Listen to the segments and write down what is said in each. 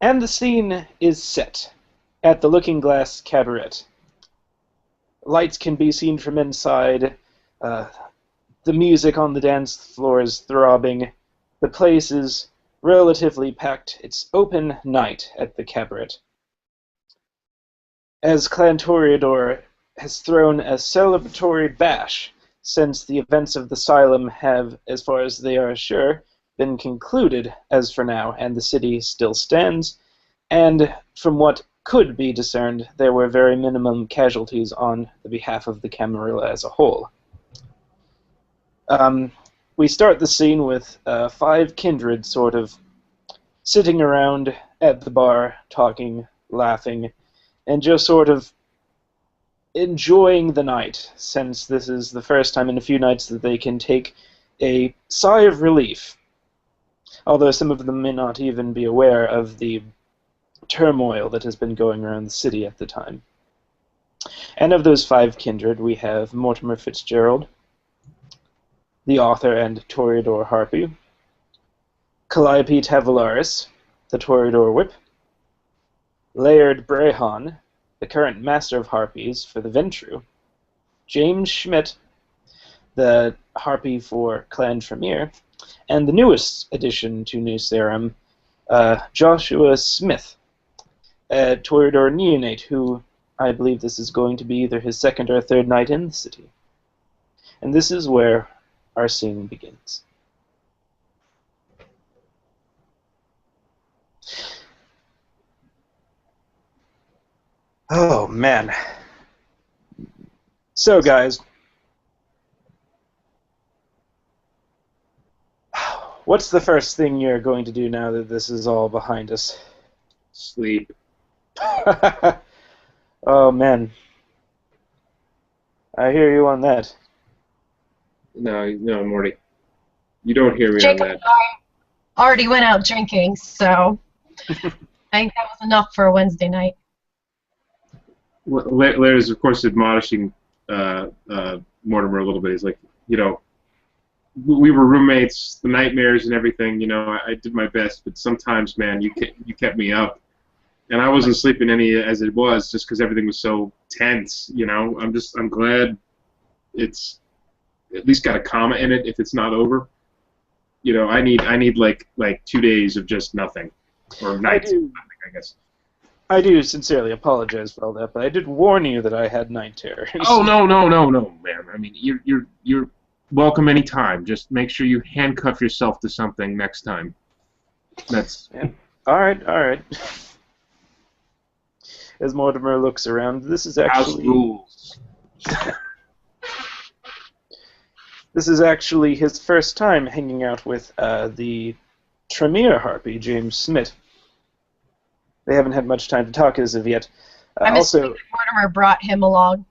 And the scene is set at the Looking Glass Cabaret. Lights can be seen from inside. The music on the dance floor is throbbing. The place is relatively packed. It's open night at the cabaret. As Clan Toreador has thrown a celebratory bash since the events of the Asylum have, as far as they are sure, been concluded as for now, and the city still stands, and from what could be discerned, there were very minimum casualties on the behalf of the Camarilla as a whole. We start the scene with 5 kindred sort of sitting around at the bar, talking, laughing, and just sort of enjoying the night, since this is the first time in a few nights that they can take a sigh of relief, although some of them may not even be aware of the turmoil that has been going around the city at the time. And of those 5 kindred, we have Mortimer Fitzgerald, the author and Toreador Harpy, Kalliope Tavalaris, the Toreador Whip, Laird Brehon, the current Master of Harpies for the Ventru, James Schmidt, the Harpy for Clan Tremere, and the newest addition to New Sarum, Joshua Smith, a Toreador neonate who I believe this is going to be either his second or third night in the city. And this is where our scene begins. Oh, man. So, guys, what's the first thing you're going to do now that this is all behind us? Sleep. Oh, man. I hear you on that. No, Morty. You don't hear me Jacob on that. and I already went out drinking, so I think that was enough for a Wednesday night. Larry's, of course, admonishing Mortimer a little bit. He's like, we were roommates, the nightmares and everything. I did my best, but sometimes, man, you kept me up, and I wasn't sleeping any as it was, just because everything was so tense. I'm glad it's at least got a comma in it if it's not over. I need like 2 days of just nothing, or nights of nothing, I guess. I do sincerely apologize for all that, but I did warn you that I had night terrors. Oh no, man. I mean, you're welcome anytime. Just make sure you handcuff yourself to something next time. That's yeah. All right. As Mortimer looks around, this is actually house rules. This is actually his first time hanging out with the Tremere Harpy, James Smith. They haven't had much time to talk as of yet. I'm assuming that Mortimer brought him along.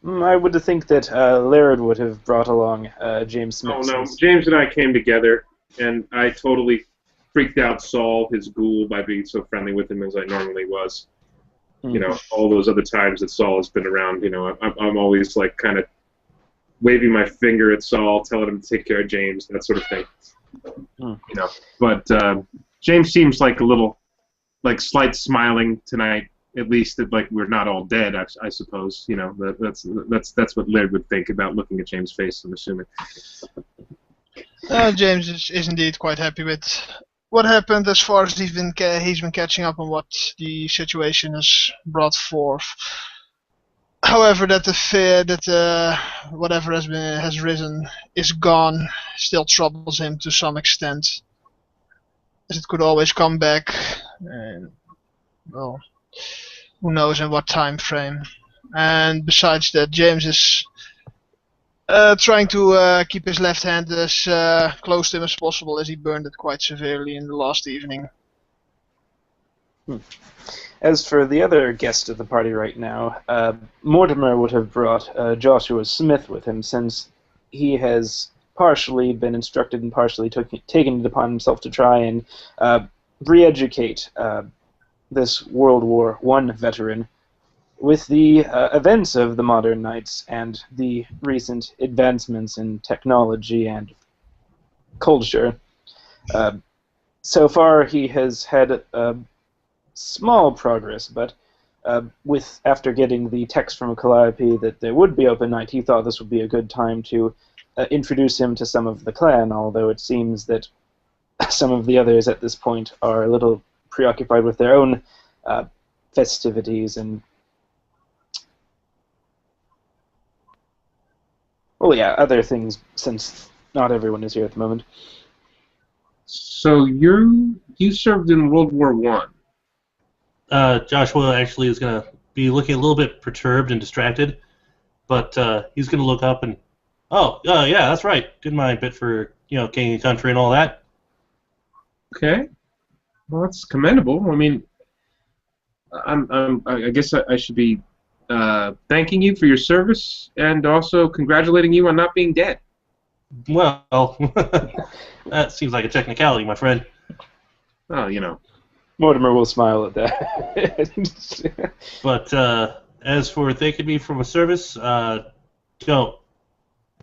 I would think that Laird would have brought along James Smith. Oh no, James and I came together, and I totally freaked out Saul, his ghoul, by being so friendly with him as I normally was. All those other times that Saul has been around, I'm always like kind of waving my finger at Saul, telling him to take care of James, that sort of thing. But James seems like a little, slight smiling tonight. At least that we're not all dead. I suppose. That's what Laird would think about looking at James' face. I'm assuming. James is indeed quite happy with what happened, as far as he's been catching up on what the situation has brought forth. However, that the fear that whatever has risen is gone still troubles him to some extent, as it could always come back, and well, who knows in what time frame. And besides that, James is trying to keep his left hand as close to him as possible, as he burned it quite severely in the last evening. As for the other guest of the party right now, Mortimer would have brought Joshua Smith with him, since he has partially been instructed and partially taken it upon himself to try and re-educate this World War I veteran with the events of the modern nights and the recent advancements in technology and culture. so far he has had small progress, but after getting the text from Kalliope that there would be open night, he thought this would be a good time to introduce him to some of the clan, although it seems that some of the others at this point are a little preoccupied with their own festivities and, well, yeah, other things, since not everyone is here at the moment. So you served in World War One. Joshua actually is going to be looking a little bit perturbed and distracted, but he's going to look up and, yeah, that's right. Did my bit for, king and country and all that. Okay. Well, that's commendable. I mean, I guess I should be thanking you for your service and also congratulating you on not being dead. Well, that seems like a technicality, my friend. Oh, Mortimer will smile at that. But as for thanking me for my service, it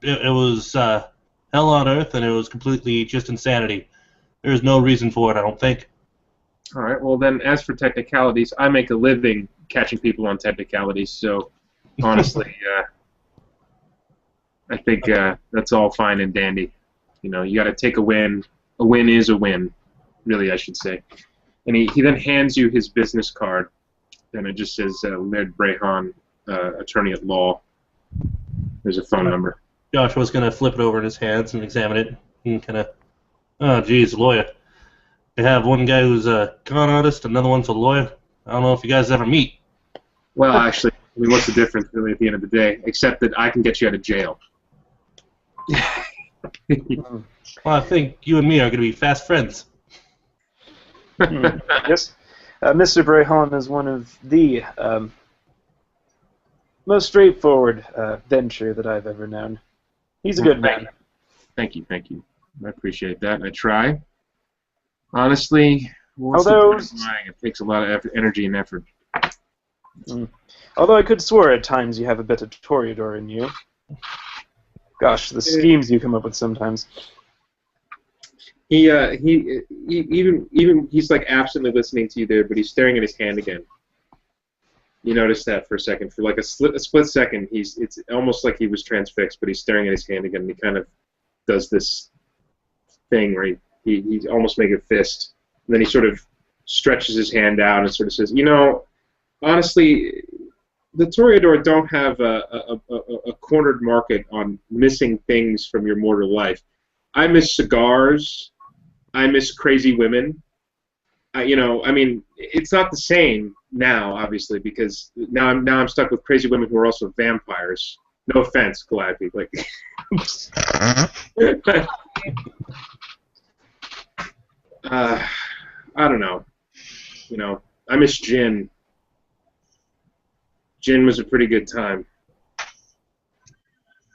was hell on earth, and it was completely just insanity. There's no reason for it, I don't think. All right. Well, then, as for technicalities, I make a living catching people on technicalities. So, honestly, I think that's all fine and dandy. You got to take a win. A win is a win, really, I should say. And he then hands you his business card, and it just says Laird Brehan, attorney at law. There's a phone number. Joshua's going to flip it over in his hands and examine it and kind of, oh, geez, lawyer. They have one guy who's a con artist, another one's a lawyer. I don't know if you guys ever meet. Well, actually, I mean, what's the difference, really, at the end of the day? Except that I can get you out of jail. Well, I think you and me are going to be fast friends. Yes. Mr. Brehan is one of the most straightforward venture that I've ever known. He's a good man. Thank you. I appreciate that. I try. Honestly, it takes a lot of energy and effort. Although I could swear at times you have a bit of Toreador in you. Gosh, the schemes you come up with sometimes. He he's like absently listening to you there, but he's staring at his hand again. You notice that for a second, for like a split second. It's almost like he was transfixed, but he's staring at his hand again. And he kind of does this thing where he almost makes a fist, and then he sort of stretches his hand out and sort of says, honestly, the Toreador don't have a cornered market on missing things from your mortal life. I miss cigars. I miss crazy women. I mean, it's not the same now, obviously, because now I'm stuck with crazy women who are also vampires. No offense, Calliope. Like, I don't know. I miss gin. Gin was a pretty good time.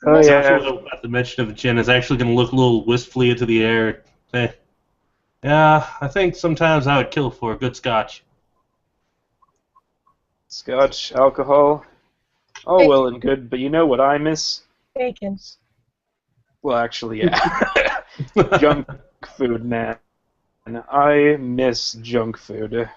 Oh, yeah. The mention of gin is actually going to look a little wistfully into the air. Say, yeah, I think sometimes I would kill for a good scotch. Scotch, alcohol, all well and good, but you know what I miss? Bacon. Well, actually, yeah. Junk food, man. I miss junk food.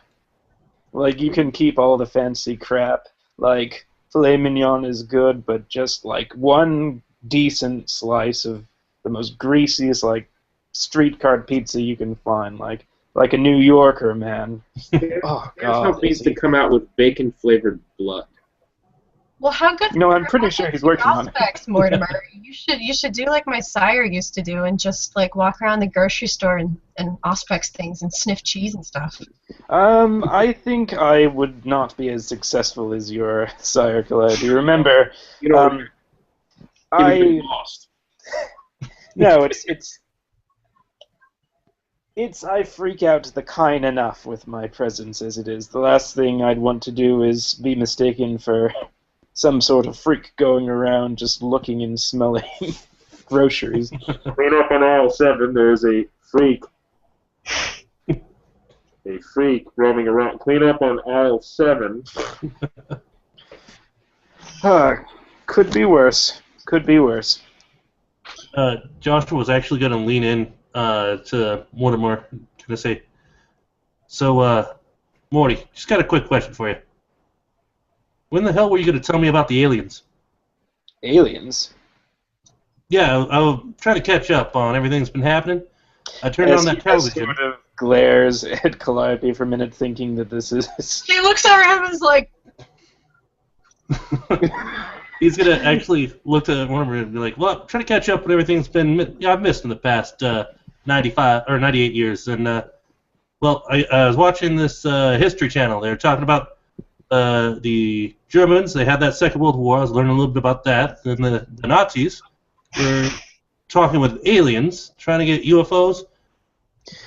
Like, you can keep all the fancy crap. Like, filet mignon is good, but just, like, one decent slice of the most greasiest, like, streetcar pizza you can find. Like a New Yorker, man. Oh, God. Needs to come out with bacon-flavored blood. Well, how good? No, I'm pretty sure he's working on it. Mortimer. You should do like my sire used to do and just like walk around the grocery store and auspex things and sniff cheese and stuff. I think I would not be as successful as your sire, Kalliope. Remember, I lost. No, it's I freak out the kine enough with my presence as it is. The last thing I'd want to do is be mistaken for some sort of freak going around just looking and smelling groceries. Clean up on aisle 7, there's a freak. A freak roaming around. Clean up on aisle 7. Could be worse. Could be worse. Joshua was actually going to lean in to Mortimer, gonna say, so, Morty, just got a quick question for you. When the hell were you gonna tell me about the aliens? Aliens? Yeah, I was trying to catch up on everything that's been happening. I turned As on that he television. sort of glares at Calliope for a minute, thinking that this is... He looks around and is like, He's gonna actually look at Mortimer and be like, "Well, I'm trying to catch up on everything that's been I've missed in the past 95 or 98 years." And well, I was watching this History Channel. They were talking about the Germans. They had that Second World War. I was learning a little bit about that. Then the Nazis were talking with aliens, trying to get UFOs.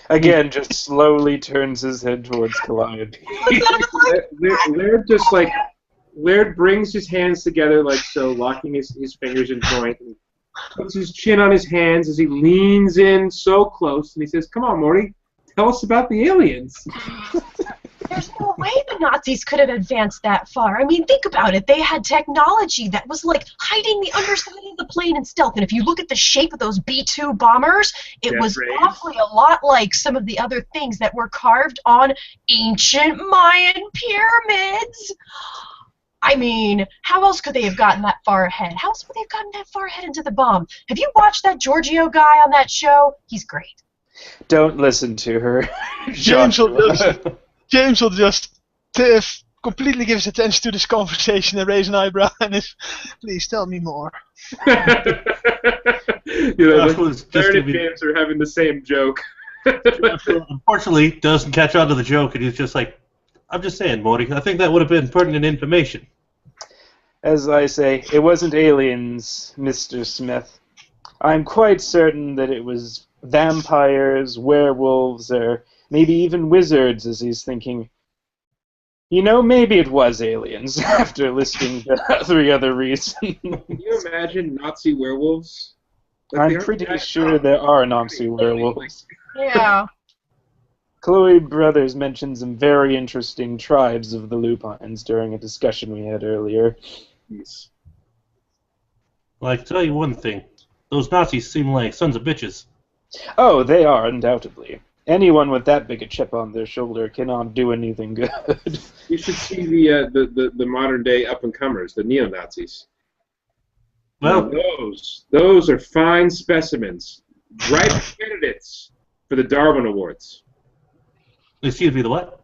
Again, just slowly turns his head towards Calliope. Laird just like Laird brings his hands together like so, locking his fingers in joint, and puts his chin on his hands as he leans in so close, and he says, "Come on, Morty, tell us about the aliens." there's no way the Nazis could have advanced that far. I mean, think about it. They had technology that was like hiding the underside of the plane in stealth. And if you look at the shape of those B-2 bombers, it was awfully a lot like some of the other things that were carved on ancient Mayan pyramids. I mean, how else could they have gotten that far ahead? How else would they have gotten that far ahead into the bomb? Have you watched that Giorgio guy on that show? He's great. Don't listen to her. James will just completely give his attention to this conversation and raise an eyebrow and is, please tell me more. The third and James are having the same joke. Unfortunately, doesn't catch on to the joke, and he's just like, I'm just saying, Morty, I think that would have been pertinent information. As I say, it wasn't aliens, Mr. Smith. I'm quite certain that it was vampires, werewolves, or maybe even wizards, as he's thinking. You know, maybe it was aliens, after listening to 3 other reasons. Can you imagine Nazi werewolves? I'm pretty sure there are Nazi werewolves. Yeah. Chloe Brothers mentioned some very interesting tribes of the Lupines during a discussion we had earlier. Yes. Well, I can tell you one thing. Those Nazis seem like sons of bitches. Oh, they are, undoubtedly. Anyone with that big a chip on their shoulder cannot do anything good. You should see the modern day up and comers, the neo Nazis. Well, those are fine specimens, ripe candidates for the Darwin Awards. excuse me, the what?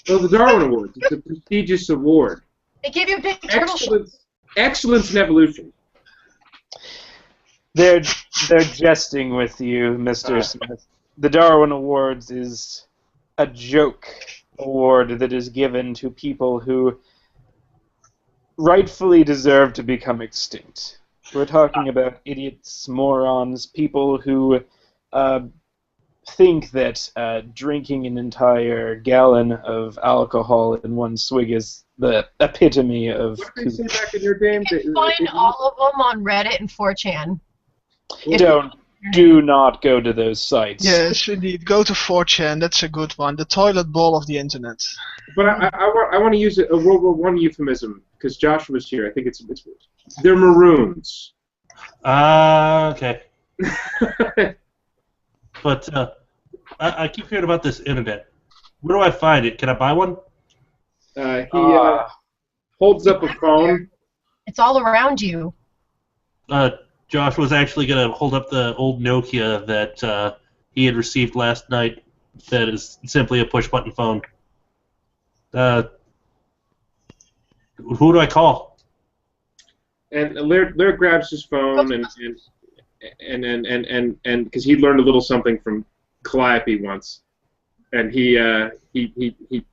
Well, the Darwin Awards. It's a prestigious award. They gave you a big turtle shell. Excellence in evolution. They're jesting with you, Mr. Smith. The Darwin Awards is a joke award that is given to people who rightfully deserve to become extinct. We're talking about idiots, morons, people who think that drinking an entire gallon of alcohol in one swig is the epitome of... What did they say back in your game? You can find all of them on Reddit and 4chan. Do not go to those sites. Yes, indeed. Go to 4chan. That's a good one. The toilet bowl of the internet. But I want to use a World War I euphemism because Josh was here. I think it's they're maroons. Okay. But I keep hearing about this internet. Where do I find it? Can I buy one? He holds up a phone. It's all around you. Josh was actually going to hold up the old Nokia that he had received last night that is simply a push-button phone. Who do I call? And Laird grabs his phone and because he learned a little something from Kalliope once, and he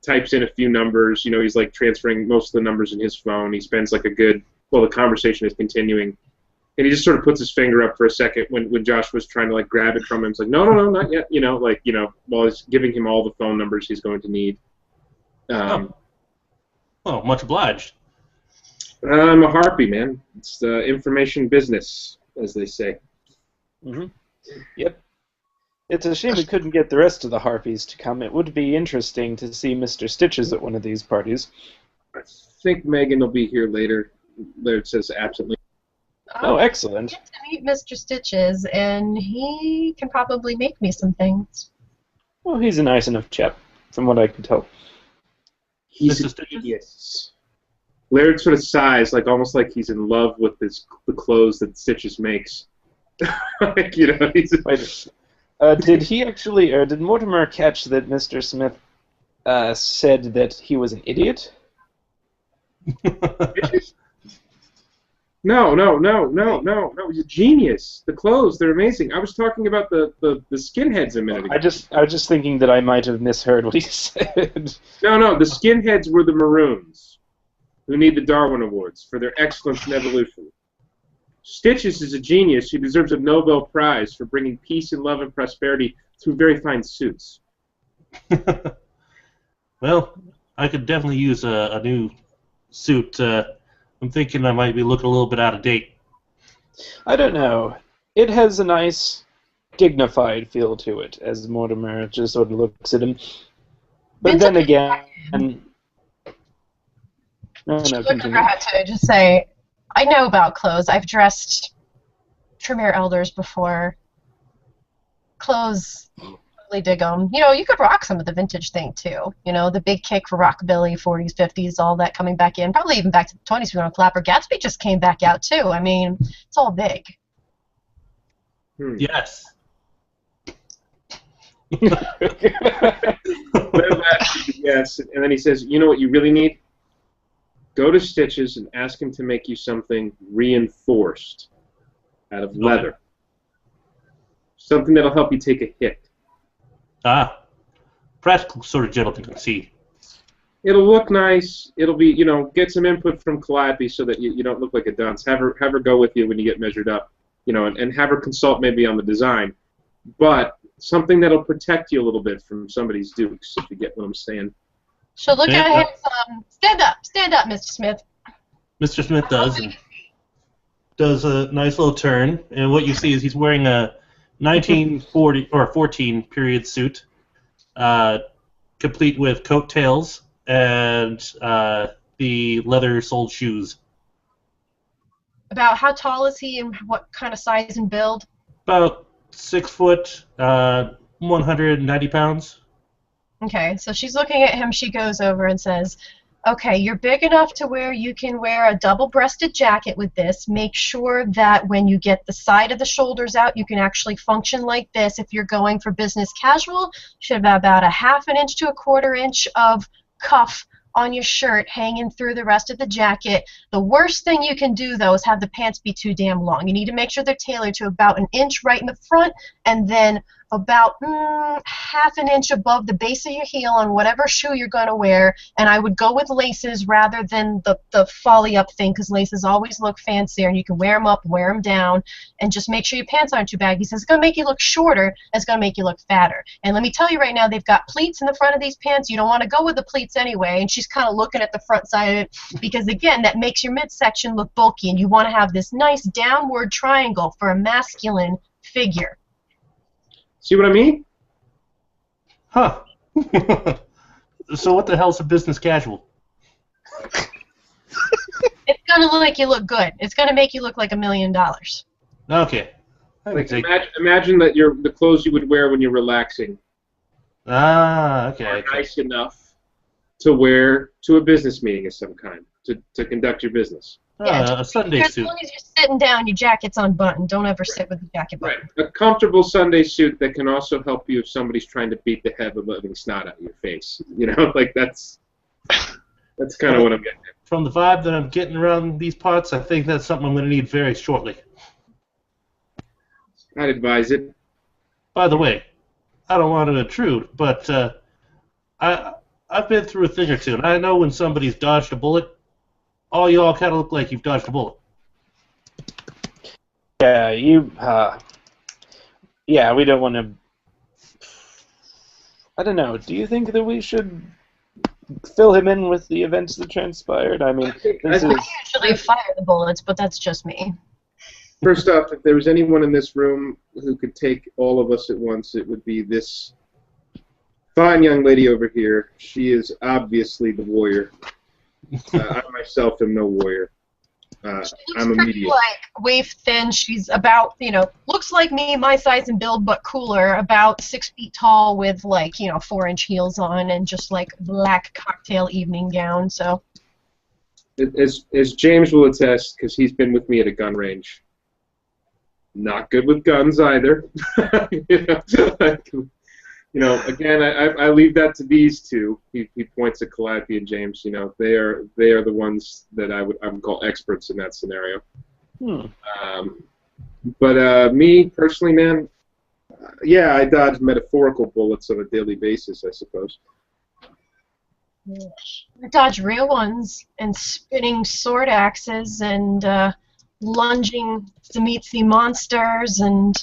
types in a few numbers. You know, he's like transferring most of the numbers in his phone. He spends like the conversation is continuing. And he just sort of puts his finger up for a second when Josh was trying to like grab it from him. It's like, no, not yet. While he's giving him all the phone numbers he's going to need. Oh, much obliged. I'm a harpy, man. It's information business, as they say. Mm-hmm. Yep. It's a shame we couldn't get the rest of the harpies to come. It would be interesting to see Mr. Stitches at one of these parties. I think Megan will be here later. Laird says absently. Oh, excellent. I get to meet Mr. Stitches, and he can probably make me some things. Well, he's a nice enough chap, from what I can tell. He's Mr. a Stitches? genius. Laird sort of sighs, almost like he's in love with the clothes that Stitches makes. He's Wait, did he actually, or did Mortimer catch that Mr. Smith said that he was an idiot? No. He's a genius. The clothes, they're amazing. I was talking about the skinheads a minute ago. I was just thinking that I might have misheard what he said. No, the skinheads were the Maroons, who need the Darwin Awards for their excellence in evolution. Stitches is a genius. He deserves a Nobel Prize for bringing peace and love and prosperity through very fine suits. Well, I could definitely use a new suit. I'm thinking I might be looking a little bit out of date. I don't know. It has a nice, dignified feel to it, as Mortimer just sort of looks at him. But then again... No, She looked continue. over her head to just say, I know about clothes. I've dressed Tremere elders before. Clothes, really dig them. You could rock some of the vintage thing, too. The big kick for rockabilly, 40s, 50s, all that coming back in. Probably even back to the 20s if you want to clapper. Gatsby just came back out, too. I mean, it's all big. Yes. Yes, and then he says, you know what you really need? Go to Stitches and ask him to make you something reinforced out of leather. Something that'll help you take a hit. Practical sort of gentleman, I see. It'll look nice. It'll be, get some input from Calliope so that you don't look like a dunce. Have her go with you when you get measured up, and have her consult maybe on the design. But something that'll protect you a little bit from somebody's dukes, if you get what I'm saying. She'll look at him. Stand up, Mr. Smith. Mr. Smith does a nice little turn, and what you see is he's wearing a 1940 or 14 period suit, complete with coattails and the leather-soled shoes. About how tall is he and what kind of size and build? About 6 foot, 190 pounds. Okay, so she's looking at him. She goes over and says, okay, you're big enough to where you can wear a double-breasted jacket with this. Make sure that when you get the side of the shoulders out, you can actually function like this. If you're going for business casual, you should have about a 1/2 inch to a 1/4 inch of cuff on your shirt hanging through the rest of the jacket. The worst thing you can do, though, is have the pants be too damn long. You need to make sure they're tailored to about 1 inch right in the front and then about 1/2 inch above the base of your heel on whatever shoe you're going to wear. And I would go with laces rather than the folly up thing, because laces always look fancier and you can wear them up, wear them down, and just make sure your pants aren't too baggy. He says it's going to make you look shorter and it's going to make you look fatter. And let me tell you right now, they've got pleats in the front of these pants. You don't want to go with the pleats anyway. And she's kind of looking at the front side of it because, again, that makes your midsection look bulky, and you want to have this nice downward triangle for a masculine figure. See what I mean? Huh. So what the hell's a business casual? It's going to make you look good. It's going to make you look like $1 million. Okay. Imagine that the clothes you would wear when you're relaxing Okay. are nice enough to wear to a business meeting of some kind, to conduct your business. A Sunday As suit. long as you're sitting down, your jacket's unbuttoned. Don't ever sit with the jacket buttoned. Right. A comfortable Sunday suit that can also help you if somebody's trying to beat the head of living snot out of your face. That's kind of what I'm getting at. From the vibe that I'm getting around these parts, I think that's something I'm going to need very shortly. I'd advise it. By the way, I don't want to intrude, but I've been through a thing or two, and I know when somebody's dodged a bullet. All y'all kind of look like you've dodged a bullet. Yeah, we don't want to... I don't know, do you think that we should fill him in with the events that transpired? I mean, this is... I usually fire the bullets, but that's just me. First off, if there was anyone in this room who could take all of us at once, it would be this fine young lady over here. She is obviously the warrior. I myself am no warrior. I'm a pretty, medium. like, waif thin. She's about, looks like me, my size and build, but cooler. About 6 feet tall with, like, 4-inch heels on and just, like, black cocktail evening gown, so. As James will attest, because he's been with me at a gun range. Not good with guns either. Again, I leave that to these two. He points at Kalliope and James. They are the ones that I would call experts in that scenario. But me personally, man, yeah, I dodge metaphorical bullets on a daily basis, I suppose. I dodge real ones and spinning sword axes and lunging to meet the monsters and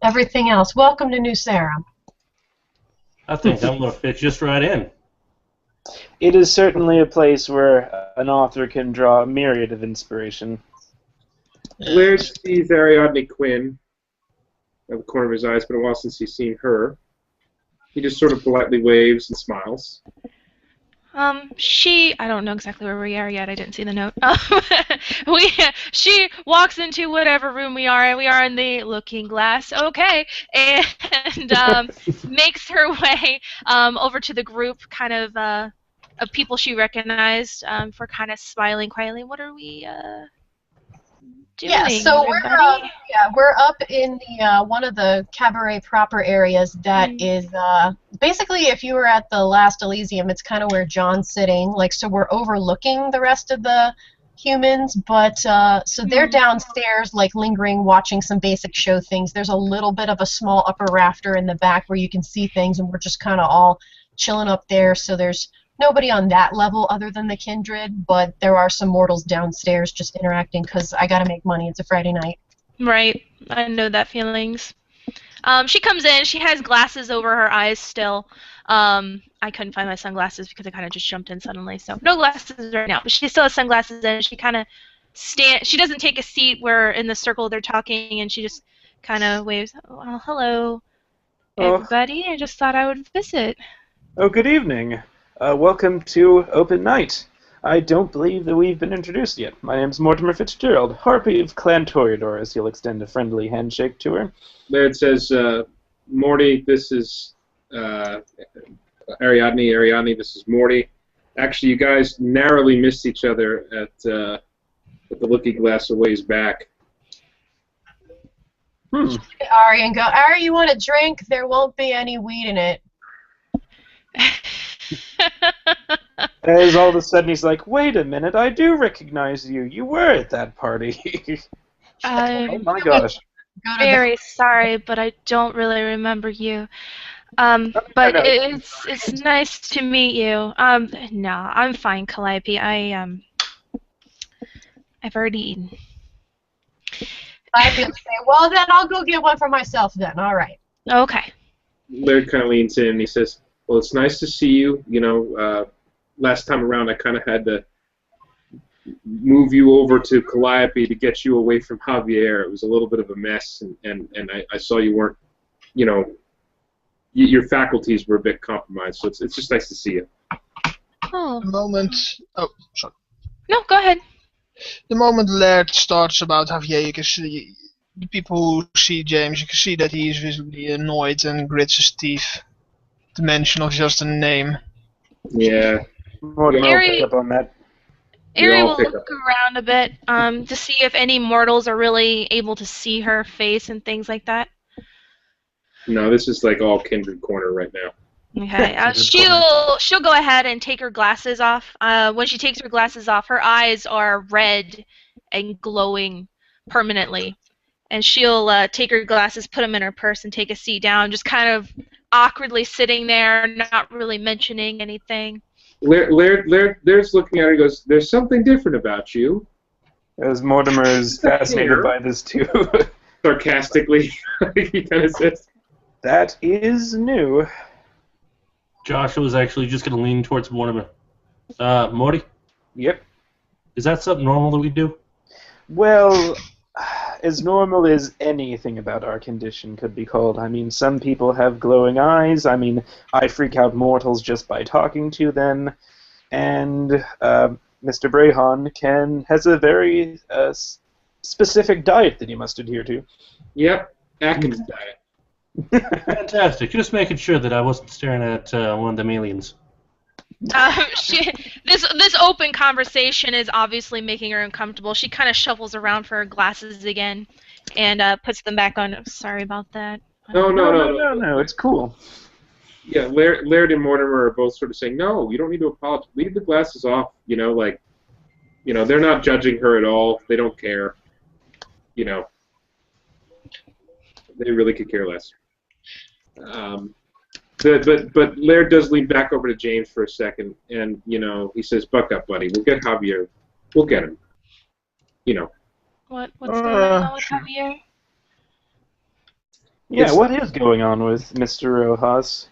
everything else. Welcome to New Sarah. I think I'm going to fit just right in. It is certainly a place where an author can draw a myriad of inspiration. Laird sees Ariadne Quinn at the corner of his eye. It's been a while since he's seen her. He just sort of politely waves and smiles. I don't know exactly where we are yet. I didn't see the note. She walks into whatever room we are in. We are in the Looking Glass, okay, and makes her way over to the group, kind of people she recognized, for kind of smiling quietly. What are we doing? Yeah, so everybody? we're up in the one of the cabaret proper areas that is basically, if you were at the last Elysium, it's kind of where John's sitting. Like, so we're overlooking the rest of the humans, but so they're downstairs, like lingering, watching some basic show things. There's a little bit of a small upper rafter in the back where you can see things, and we're just kind of all chilling up there. So there's nobody on that level other than the kindred, but there are some mortals downstairs just interacting because I gotta make money. It's a Friday night. Right, I know that feelings. She comes in. She has glasses over her eyes still. I couldn't find my sunglasses because I kind of just jumped in suddenly, so no glasses right now. But she still has sunglasses in. She kind of She doesn't take a seat where in the circle they're talking, and she just kind of waves. Well, hello, everybody. I just thought I would visit. Oh, good evening. Welcome to Open Night. I don't believe that we've been introduced yet. My name's Mortimer Fitzgerald, Harpy of Clan Toreador, as you'll extend a friendly handshake to her. There it says, Morty, this is Ariadne. Ariadne, this is Morty. Actually, you guys narrowly missed each other at the Looking Glass a ways back. Ari and go, Ari, you want a drink? There won't be any weed in it. As all of a sudden he's like, wait a minute, I do recognize you. You were at that party. Oh my gosh. Very sorry, but I don't really remember you. But it's nice to meet you. No, I'm fine, Kalliope. I've already eaten. I will say, well, then I'll go get one for myself then. All right. Okay. Laird kind of leans in and he says, well, it's nice to see you. You know, last time around I kind of had to move you over to Kalliope to get you away from Javier. It was a little bit of a mess, and I saw you weren't, you know, your faculties were a bit compromised, so it's just nice to see you. Oh. The moment... Oh, sorry. No, go ahead. The moment Laird starts about Javier, you can see the people who see James, you can see that he is visibly annoyed and grits his teeth. The mention of just a name. Yeah. Mortimer will pick up on that. Ari will look around a bit to see if any mortals are really able to see her face and things like that. No, this is like all Kindred Corner right now. Okay. She'll go ahead and take her glasses off. When she takes her glasses off, her eyes are red and glowing permanently. And she'll take her glasses, put them in her purse, and take a seat down, just kind of awkwardly sitting there, not really mentioning anything. Laird's looking at her and goes, there's something different about you. As Mortimer is fascinated by this too. Sarcastically, he kind of says. That is new. Joshua was actually just going to lean towards Mortimer. Morty? Yep. Is that something normal that we do? Well, as normal as anything about our condition could be called. I mean, some people have glowing eyes. I mean, I freak out mortals just by talking to them. And Mr. Brahon has a very specific diet that he must adhere to. Yep, Atkins diet. Fantastic. Just making sure that I wasn't staring at one of them aliens. This open conversation is obviously making her uncomfortable. She kind of shuffles around for her glasses again, and puts them back on. Sorry about that. No, it's cool. Yeah, Laird and Mortimer are both sort of saying, no, you don't need to apologize. Leave the glasses off. They're not judging her at all. They don't care. They really could care less. But Laird does lean back over to James for a second, and he says, "Buck up, buddy. We'll get Javier. We'll get him." What's going on with Javier? Yeah, what is going on with Mr. Rojas?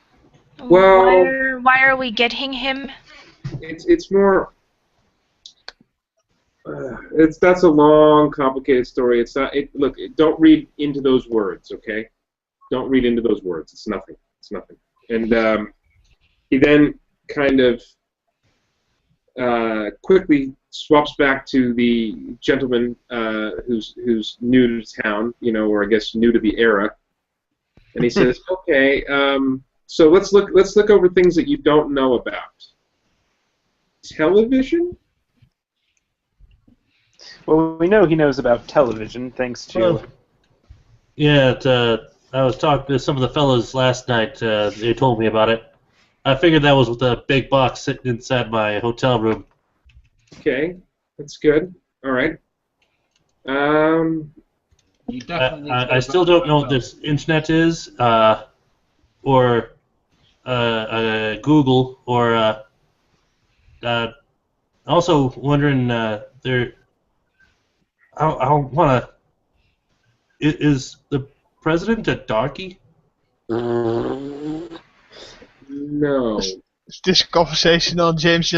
Well, why are we getting him? It's more. That's a long, complicated story. It's not. Look, don't read into those words, okay? Don't read into those words. It's nothing. It's nothing. And he then kind of quickly swaps back to the gentleman who's new to town, or I guess new to the era, and he says, "Okay, so let's look over things that you don't know about. Television." Well, we know he knows about television, thanks to... I was talking to some of the fellas last night. They told me about it. I figured that was with a big box sitting inside my hotel room. Okay, that's good. All right. You definitely I still don't know what this internet is, or Google, or also wondering I want to. Is the president a darky? No. This conversational James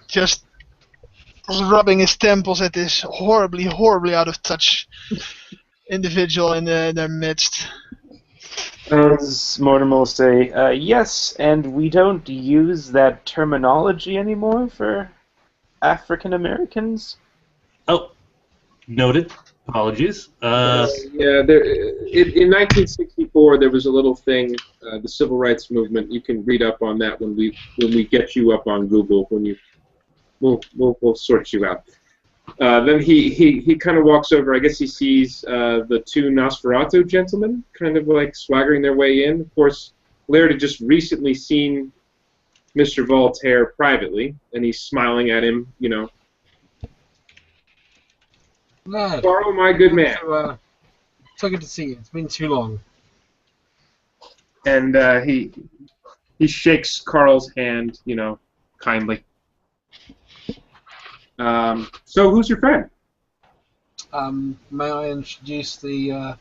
just rubbing his temples at this horribly out of touch individual in their midst. As Mortimer will say, yes, and we don't use that terminology anymore for African Americans. Oh, noted. Apologies. Yeah, in 1964 there was a little thing, the Civil Rights Movement. You can read up on that when we get you up on Google. We'll sort you out. Then he kind of walks over. I guess he sees the two Nosferatu gentlemen kind of like swaggering their way in. Of course, Laird had just recently seen Mr. Voltaire privately, and he's smiling at him, Laird, Carl, my good man. So good to see you. It's been too long. And he shakes Carl's hand, kindly. So who's your friend? May I introduce the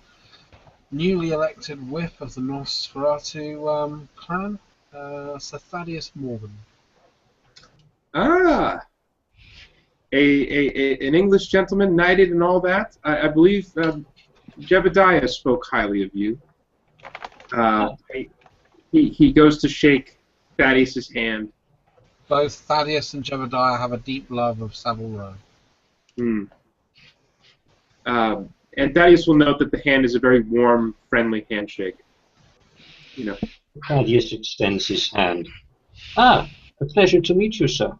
newly elected whip of the Nosferatu clan, Sir Thaddeus Morgan. Ah, an English gentleman, knighted and all that. I believe Jebediah spoke highly of you. He goes to shake Thaddeus's hand. Both Thaddeus and Jebediah have a deep love of Savile Row. And Thaddeus will note that the hand is a very warm, friendly handshake. Thaddeus extends his hand. Ah, a pleasure to meet you, sir.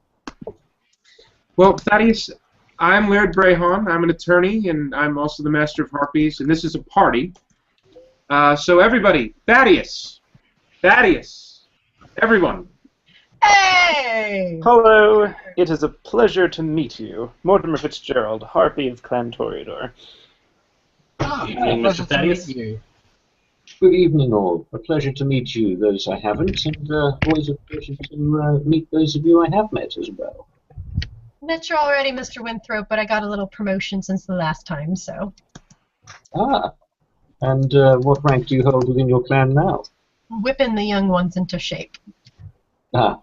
Well, Thaddeus, I'm Laird Brahon. I'm an attorney, and I'm also the Master of Harpies, and this is a party. So everybody, Thaddeus, everyone. Hey! Hello, it is a pleasure to meet you. Mortimer Fitzgerald, Harpy of Clan Toreador. Evening, Pleasure Mr. to Thaddeus. meet you. Good evening, all. A pleasure to meet you, those I haven't, and always a pleasure to meet those of you I have met as well. Met you already, Mr. Winthrop, but I got a little promotion since the last time, so. Ah, and what rank do you hold within your clan now? Whipping the young ones into shape. Ah,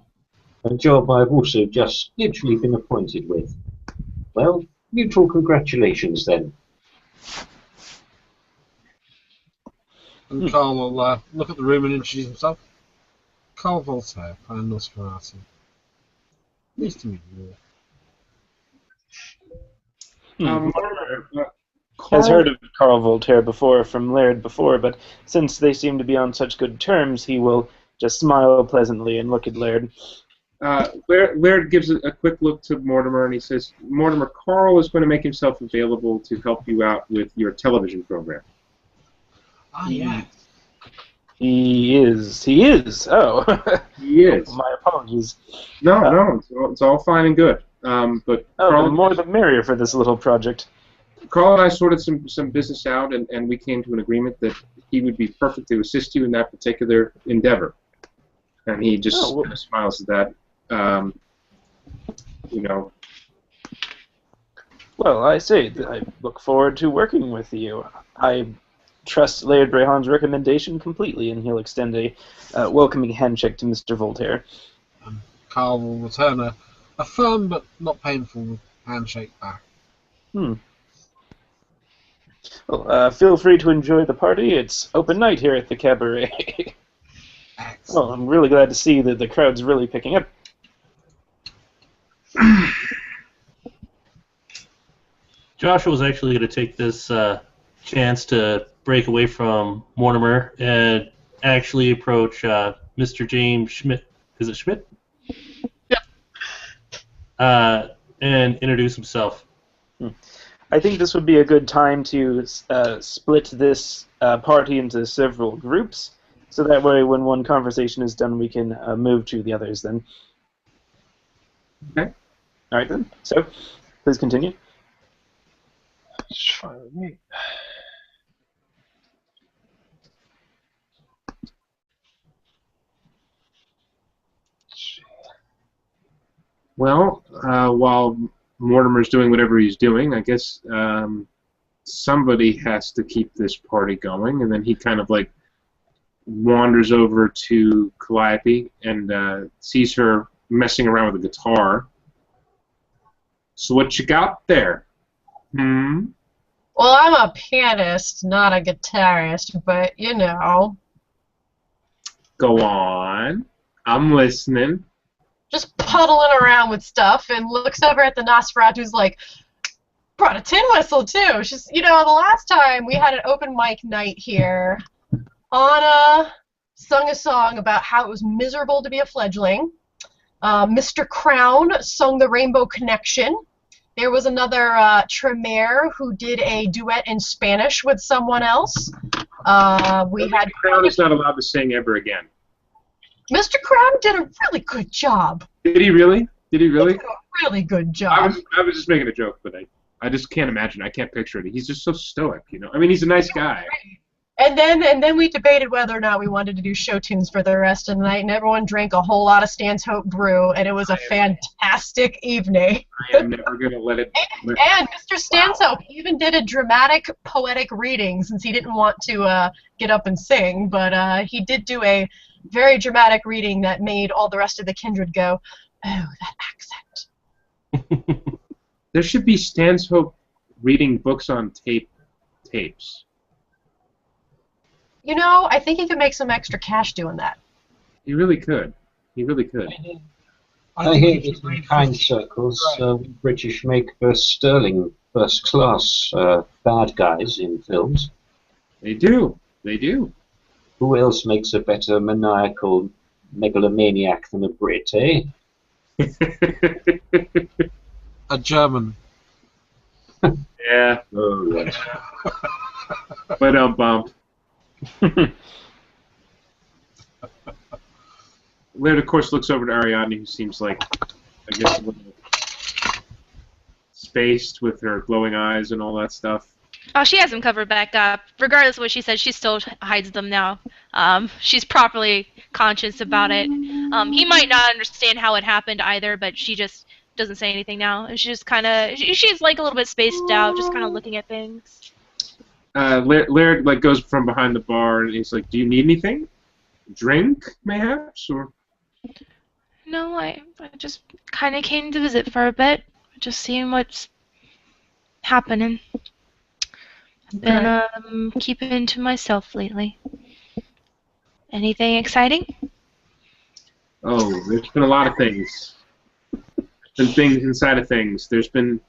a job I've also just literally been appointed with. Well, mutual congratulations then. And Carl will look at the room and introduce himself. Carl Voltaire, Clan Nosferatu. Nice to meet you. Mortimer, Has Carl, heard of Carl Voltaire before from Laird before, but since they seem to be on such good terms, he will just smile pleasantly and look at Laird. Laird gives a quick look to Mortimer, and he says, Mortimer, Carl is going to make himself available to help you out with your television program. Ah, yeah. He is. Oh. He is. My apologies. No, it's all fine and good. But Carl, the more the merrier for this little project. Carl and I sorted some business out, and we came to an agreement that he would be perfect to assist you in that particular endeavor. And he just smiles at that. Well, I say, I look forward to working with you. I trust Laird Brehan's recommendation completely, and he'll extend a welcoming handshake to Mr. Voltaire. Carl will return a firm but not painful handshake back. Well, feel free to enjoy the party. It's open night here at the cabaret. Well, I'm really glad to see that the crowd's really picking up. Joshua was actually going to take this chance to break away from Mortimer and actually approach Mr. James Schmidt. Is it Schmidt? Yep. And introduce himself. I think this would be a good time to split this party into several groups, so that way when one conversation is done, we can move to the others then. Okay. All right then. So, please continue. It's fine with me. Well, while Mortimer's doing whatever he's doing, I guess somebody has to keep this party going, and then he kind of like wanders over to Kalliope and sees her messing around with a guitar. So what you got there? Well, I'm a pianist, not a guitarist, but you know. Go on. I'm listening. Just puddling around with stuff, and looks over at the Nosferatu's like, brought a tin whistle too. She's, the last time we had an open mic night here, Anna sung a song about how it was miserable to be a fledgling. Mr. Crown sung the Rainbow Connection. There was another Tremere who did a duet in Spanish with someone else. We had Crown is not allowed to sing ever again. Mr. Crown did a really good job. Did he really? He did a really good job. I was just making a joke, but I just can't imagine. I can't picture it. He's just so stoic, I mean, he's a nice guy. And then we debated whether or not we wanted to do show tunes for the rest of the night, and everyone drank a whole lot of Stan's Hope brew, and it was a fantastic evening. I am never going to let it... And Mr. Stanhope even did a dramatic, poetic reading, since he didn't want to get up and sing, but he did do a very dramatic reading that made all the rest of the kindred go, oh, that accent. There should be Stanhope reading books on tapes. I think he could make some extra cash doing that. He really could. He really could. I hear that in kind circles, British make sterling first-class bad guys in films. They do. They do. Who else makes a better maniacal megalomaniac than a Brit, eh? A German. Yeah. Oh, yes. But bump. Laird, of course, looks over to Ariadne, who seems like, I guess, a little spaced with her glowing eyes and all that stuff. Oh, she has them covered back up. Regardless of what she said, she still hides them now. She's properly conscious about it. He might not understand how it happened either, but she just doesn't say anything now. And she just kind of, she's like a little bit spaced out, just kind of looking at things. Laird goes from behind the bar and he's like, "Do you need anything? Drink, mayhaps, or?" No, I just kind of came to visit for a bit, just seeing what's happening. I've been keeping to myself lately. Anything exciting? Oh, there's been a lot of things. There's been things inside of things. There's been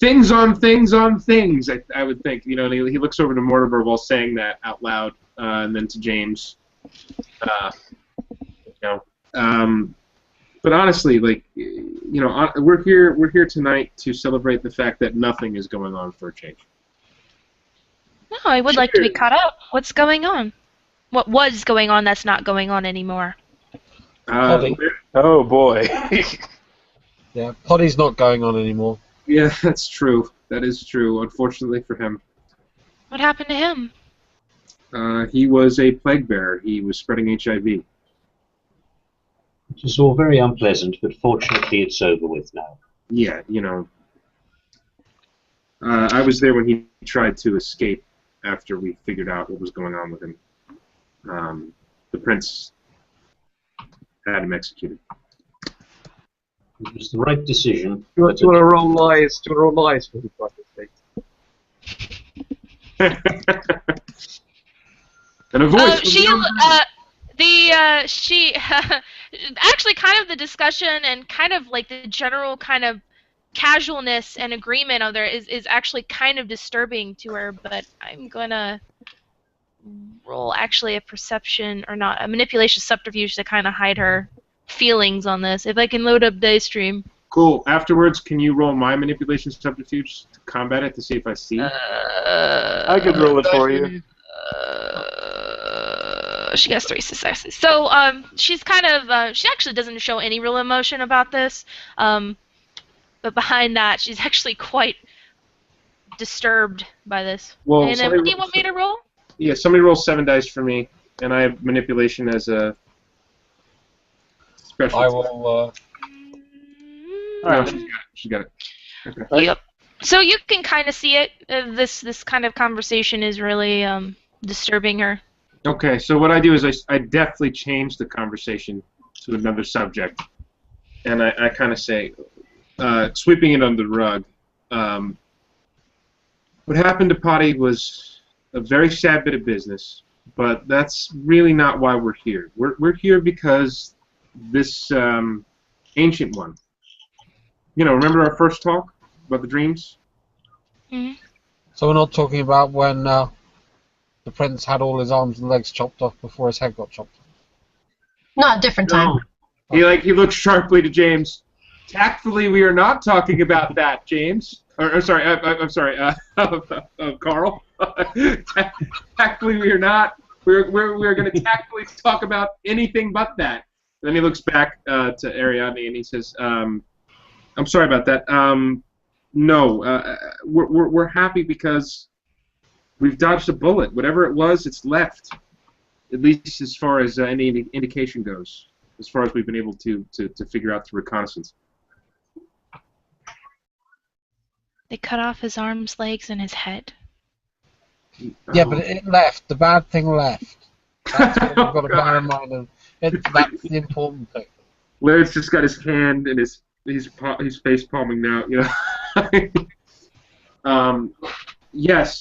things on things on things. I would think, you know. And he looks over to Mortimer while saying that out loud, and then to James. You know. But honestly, like, you know, we're here tonight to celebrate the fact that nothing is going on for a change. No, I would like to be caught up. What's going on? What was going on that's not going on anymore? Oh boy. Yeah, Poddy's not going on anymore. Yeah, that's true. That is true, unfortunately for him. What happened to him? He was a plague bearer. He was spreading HIV. It was all very unpleasant, but fortunately it's over with now. Yeah, you know. I was there when he tried to escape after we figured out what was going on with him. The prince had him executed. It was the right decision. Do you want to roll lies? Do you want to roll lies for the And a voice. She actually kind of the discussion and kind of like the general kind of casualness and agreement of there is actually kind of disturbing to her, but I'm gonna roll actually a perception or not a manipulation subterfuge to kind of hide her feelings on this. If I can load up Daystream. Cool. Afterwards, can you roll my manipulation subterfuge to combat it to see if I see? I could roll it for you. She gets 3 successes. So she's kind of she actually doesn't show any real emotion about this. But behind that, she's actually quite disturbed by this. Well, and then what do you want me to roll? Yeah, somebody roll 7 dice for me, and I have manipulation as a special. I will. No, she's got it. Okay. Yep. So you can kind of see it. This kind of conversation is really disturbing her. Okay, so what I do is I deftly change the conversation to another subject, and I kind of say, sweeping it under the rug, what happened to Potty was a very sad bit of business, but that's really not why we're here. We're here because this ancient one. You know, remember our first talk about the dreams? Mm-hmm. So we're not talking about when the prince had all his arms and legs chopped off before his head got chopped off. Not a different time. No. He looks sharply to James. Tactfully, we are not talking about that, James. Or sorry, I'm sorry, Carl. Tactfully, we are not. We're going to tactfully talk about anything but that. And then he looks back to Ariadne and he says, "I'm sorry about that. No, we're happy because we've dodged a bullet. Whatever it was, it's left. At least as far as any indication goes. As far as we've been able to figure out through reconnaissance." They cut off his arms, legs, and his head. Yeah, but it left. The bad thing left. That's what we've got to bear in mind. That's the important thing. Laird's just got his hand and his face palming now. You know. Yes.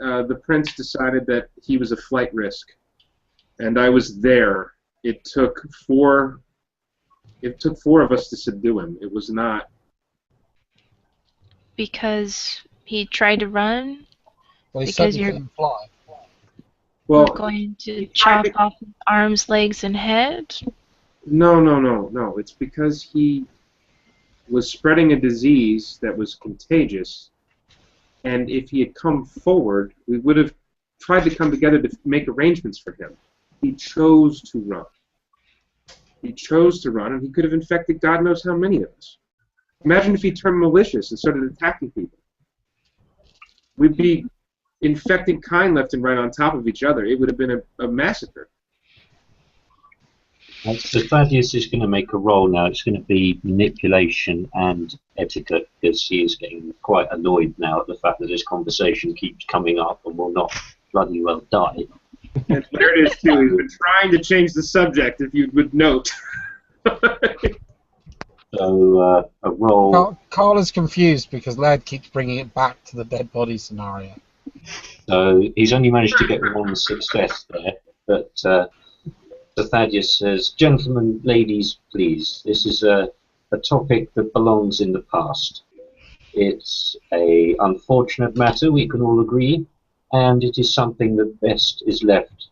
The prince decided that he was a flight risk, and I was there. It took four of us to subdue him. It was not. Because he tried to run? Well, he because said he you're couldn't fly. Well, going to chop off his arms, legs, and head? No. It's because he was spreading a disease that was contagious, and if he had come forward, we would have tried to come together to make arrangements for him. He chose to run. He chose to run, and he could have infected God knows how many of us. Imagine if he turned malicious and started attacking people. We'd be infecting kind left and right on top of each other. It would have been a massacre. So Thaddeus is going to make a roll now. It's going to be manipulation and etiquette because he is getting quite annoyed now at the fact that this conversation keeps coming up and will not bloody well die. And there it is, too. He's been trying to change the subject, if you would note. So a roll. Carl is confused because Laird keeps bringing it back to the dead body scenario. So he's only managed to get one success there, but Thaddeus says, "Gentlemen, ladies, please. This is a topic that belongs in the past." It's a unfortunate matter, we can all agree, and it is something that best is left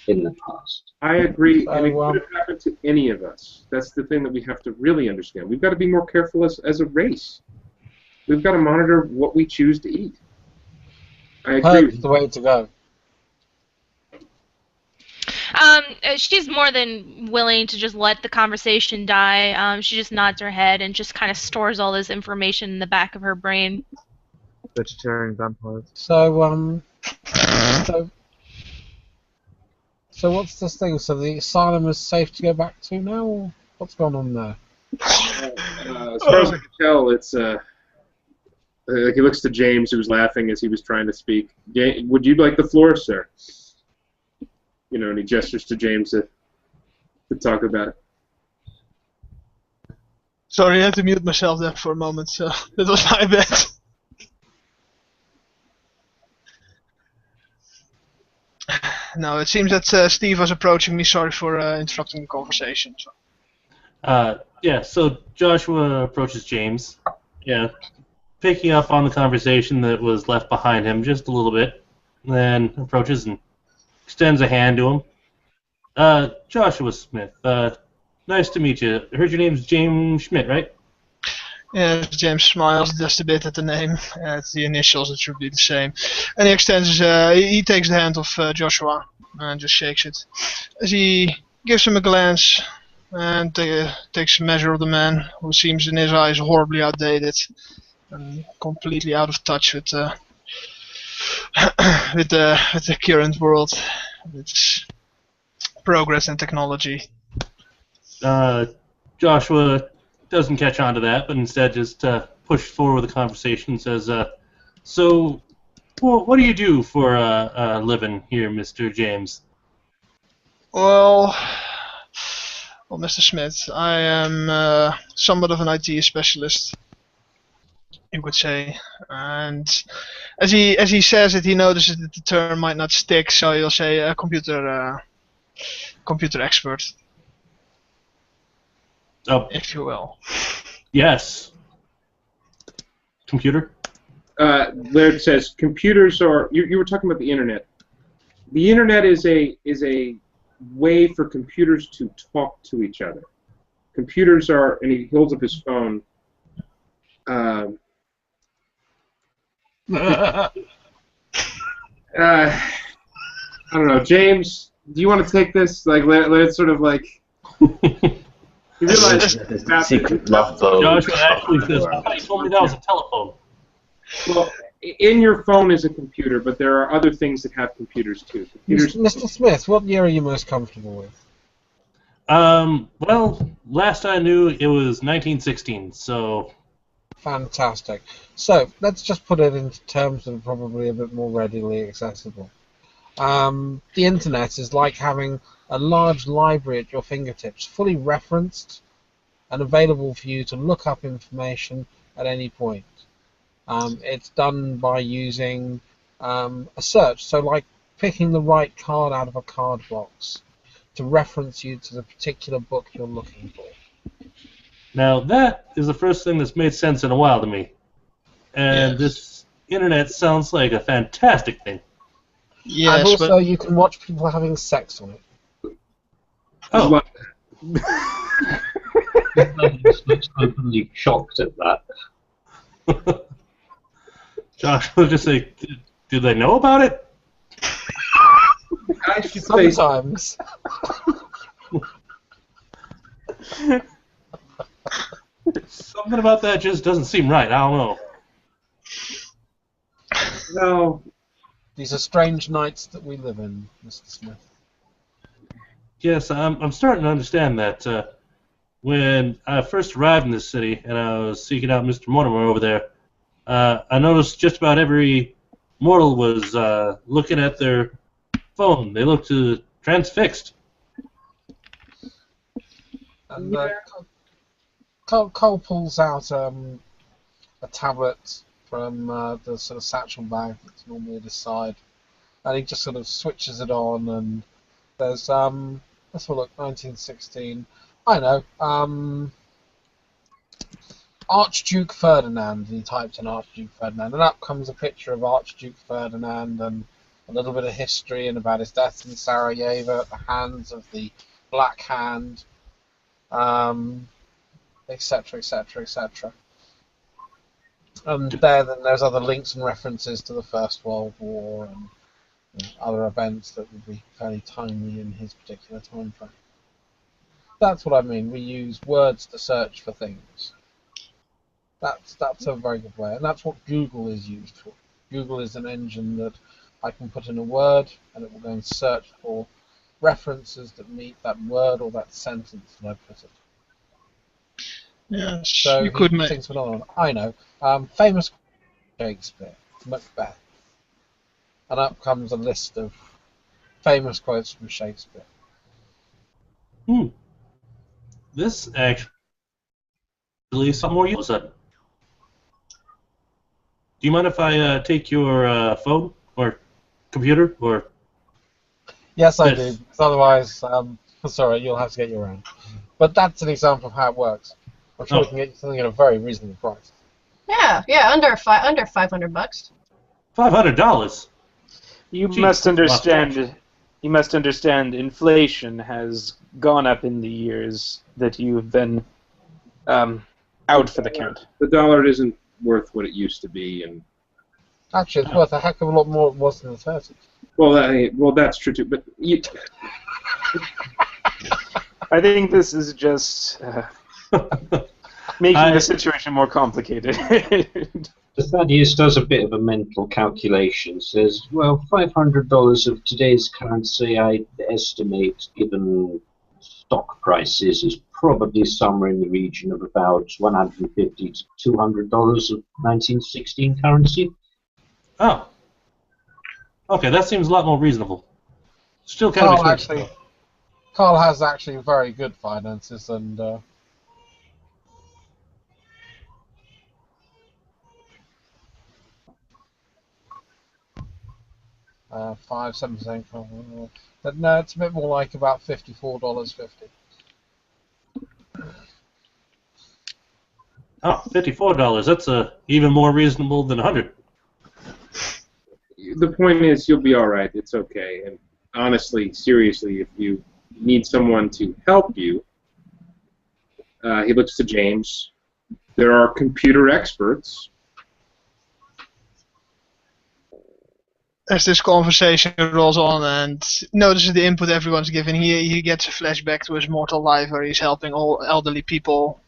in the past. I agree, and it So, could have happened to any of us. That's the thing that we have to really understand. We've got to be more careful as a race. We've got to monitor what we choose to eat. I agree. Herb's the way to go. She's more than willing to just let the conversation die. She just nods her head and just kind of stores all this information in the back of her brain. Vegetarian vampires. So, so what's this thing? So the asylum is safe to go back to now? Or what's going on there? As far as I can tell, it's like he looks to James, who was laughing as he was trying to speak. Would you like the floor, sir? You know, and he gestures to James to talk about it. Sorry, I had to mute myself there for a moment, so that was my bad. No, it seems that Steve was approaching me. Sorry for interrupting the conversation. Yeah, so Joshua approaches James. Yeah, picking up on the conversation that was left behind him just a little bit. Then approaches and extends a hand to him. Joshua Smith, nice to meet you. I heard your name's James Schmidt, right? Yeah, James smiles just a bit at the name. It's the initials, it should be the same. And he extends he takes the hand of Joshua and just shakes it. As he gives him a glance and takes a measure of the man, who seems in his eyes horribly outdated and completely out of touch with with the current world, with its progress and technology. Joshua doesn't catch on to that, but instead just pushes forward the conversation and says, so, what do you do for a living here, Mr. James? Well, Mr. Smith, I am somewhat of an IT specialist, you could say. And as he says it, he notices that the term might not stick, so he'll say a computer expert. Oh, if you will. Yes. Computer? There it says computers are. You were talking about the internet. The internet is a way for computers to talk to each other. Computers are, and he holds up his phone. I don't know, James. Do you want to take this? Like, let it sort of like. You realize the secret love boat. Joshua actually says, I thought you told me that was a telephone. Well, in your phone is a computer, but there are other things that have computers too. Computers. Mr. Smith, what year are you most comfortable with? Well, last I knew it was 1916, so... Fantastic. So, let's just put it into terms that are probably a bit more readily accessible. The internet is like having a large library at your fingertips, fully referenced and available for you to look up information at any point. It's done by using a search, so like picking the right card out of a card box to reference you to the particular book you're looking for. Now, that is the first thing that's made sense in a while to me. And Yes. this internet sounds like a fantastic thing. Yes, and also, but you can watch people having sex on it. Oh, He looks openly shocked at that. Josh was just like, do they know about it? I should say Sometimes. Something about that just doesn't seem right. I don't know. no. These are strange nights that we live in, Mr. Smith. Yes, I'm starting to understand that. When I first arrived in this city and I was seeking out Mr. Mortimer over there, I noticed just about every mortal was looking at their phone. They looked transfixed. And Cole pulls out a tablet from the sort of satchel bag that's normally at his side, and he just sort of switches it on, and there's let's have a look, 1916. I know. Archduke Ferdinand, and he types in Archduke Ferdinand, and up comes a picture of Archduke Ferdinand and a little bit of history and about his death in Sarajevo at the hands of the Black Hand, etc., etc., etc. And then there's other links and references to the First World War and other events that would be fairly timely in his particular time frame. That's what I mean. We use words to search for things. That's a very good way, and that's what Google is used for. Google is an engine that I can put in a word, and it will go and search for references that meet that word or that sentence that I put it. Yes, So you could make. thinks of another one. I know. Famous Shakespeare, Macbeth, and up comes a list of famous quotes from Shakespeare. This actually is something more useful. Do you mind if I take your phone or computer or? Yes, I Yes. do. Because otherwise, sorry, you'll have to get your own. But that's an example of how it works. I'm sure we can get you something at a very reasonable price. Yeah, under $500. $500. You Jeez, must that's a lot of understand. You must understand. Inflation has gone up in the years that you have been out for the count. The dollar isn't worth what it used to be, and Actually, it's worth a heck of a lot more than it was in the 30s. well, that's true too. But I think this is just making the situation more complicated. Thaddeus does a bit of a mental calculation. Says, well, $500 of today's currency, I estimate, given stock prices, is probably somewhere in the region of about $150 to $200 of 1916 currency. Oh. Okay, that seems a lot more reasonable. Still kind of expensive. Carl has actually very good finances, and 5-7%. But no, it's a bit more like about $54.50. Oh, $54. That's even more reasonable than $100. the point is, you'll be all right. It's okay. And honestly, seriously, if you need someone to help you, he looks to James. There are computer experts. As this conversation rolls on and notices the input everyone's given, he gets a flashback to his mortal life where he's helping all elderly people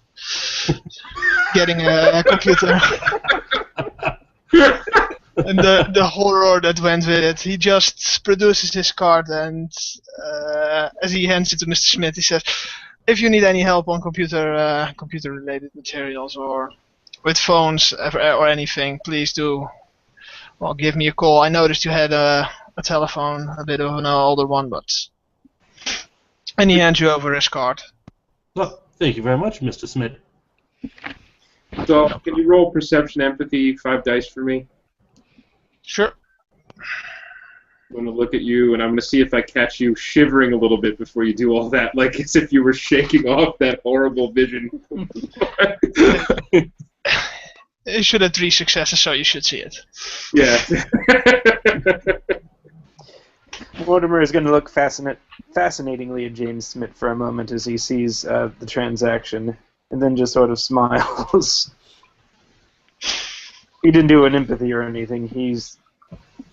getting a computer. And the horror that went with it. He just produces his card, and as he hands it to Mr. Smith, he says, if you need any help on computer-related materials or with phones or anything, please do. Well, give me a call. I noticed you had a telephone, a bit of an older one, and he hands you over his card. Well, thank you very much, Mr. Smith. So, can you roll perception, empathy, 5 dice for me? Sure. I'm going to look at you, and I'm going to see if I catch you shivering a little bit before you do all that, like as if you were shaking off that horrible vision. You should have 3 successes, so you should see it. Yeah. Mortimer is going to look fascinatingly at James Smith for a moment as he sees the transaction, and then just sort of smiles. He didn't do an empathy or anything. This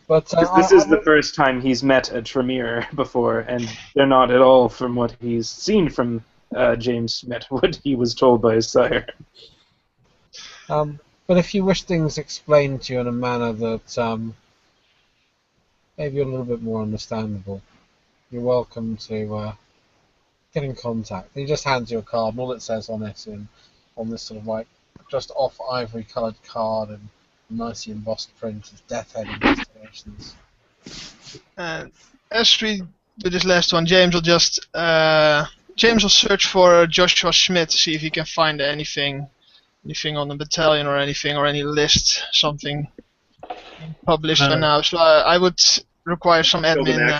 is the first time he's met a Tremere before, and they're not at all from what he's seen from James Smith, what he was told by his sire. But if you wish things explained to you in a manner that maybe a little bit more understandable, you're welcome to get in contact. He just hands you a card, and all it says on it, on this sort of like just off ivory coloured card and nicely embossed print, is Death Head Investigations. As we do this last one, James will search for Joshua Schmidt to see if he can find anything on the battalion or anything, or any list, something published by now. So I would require some admin.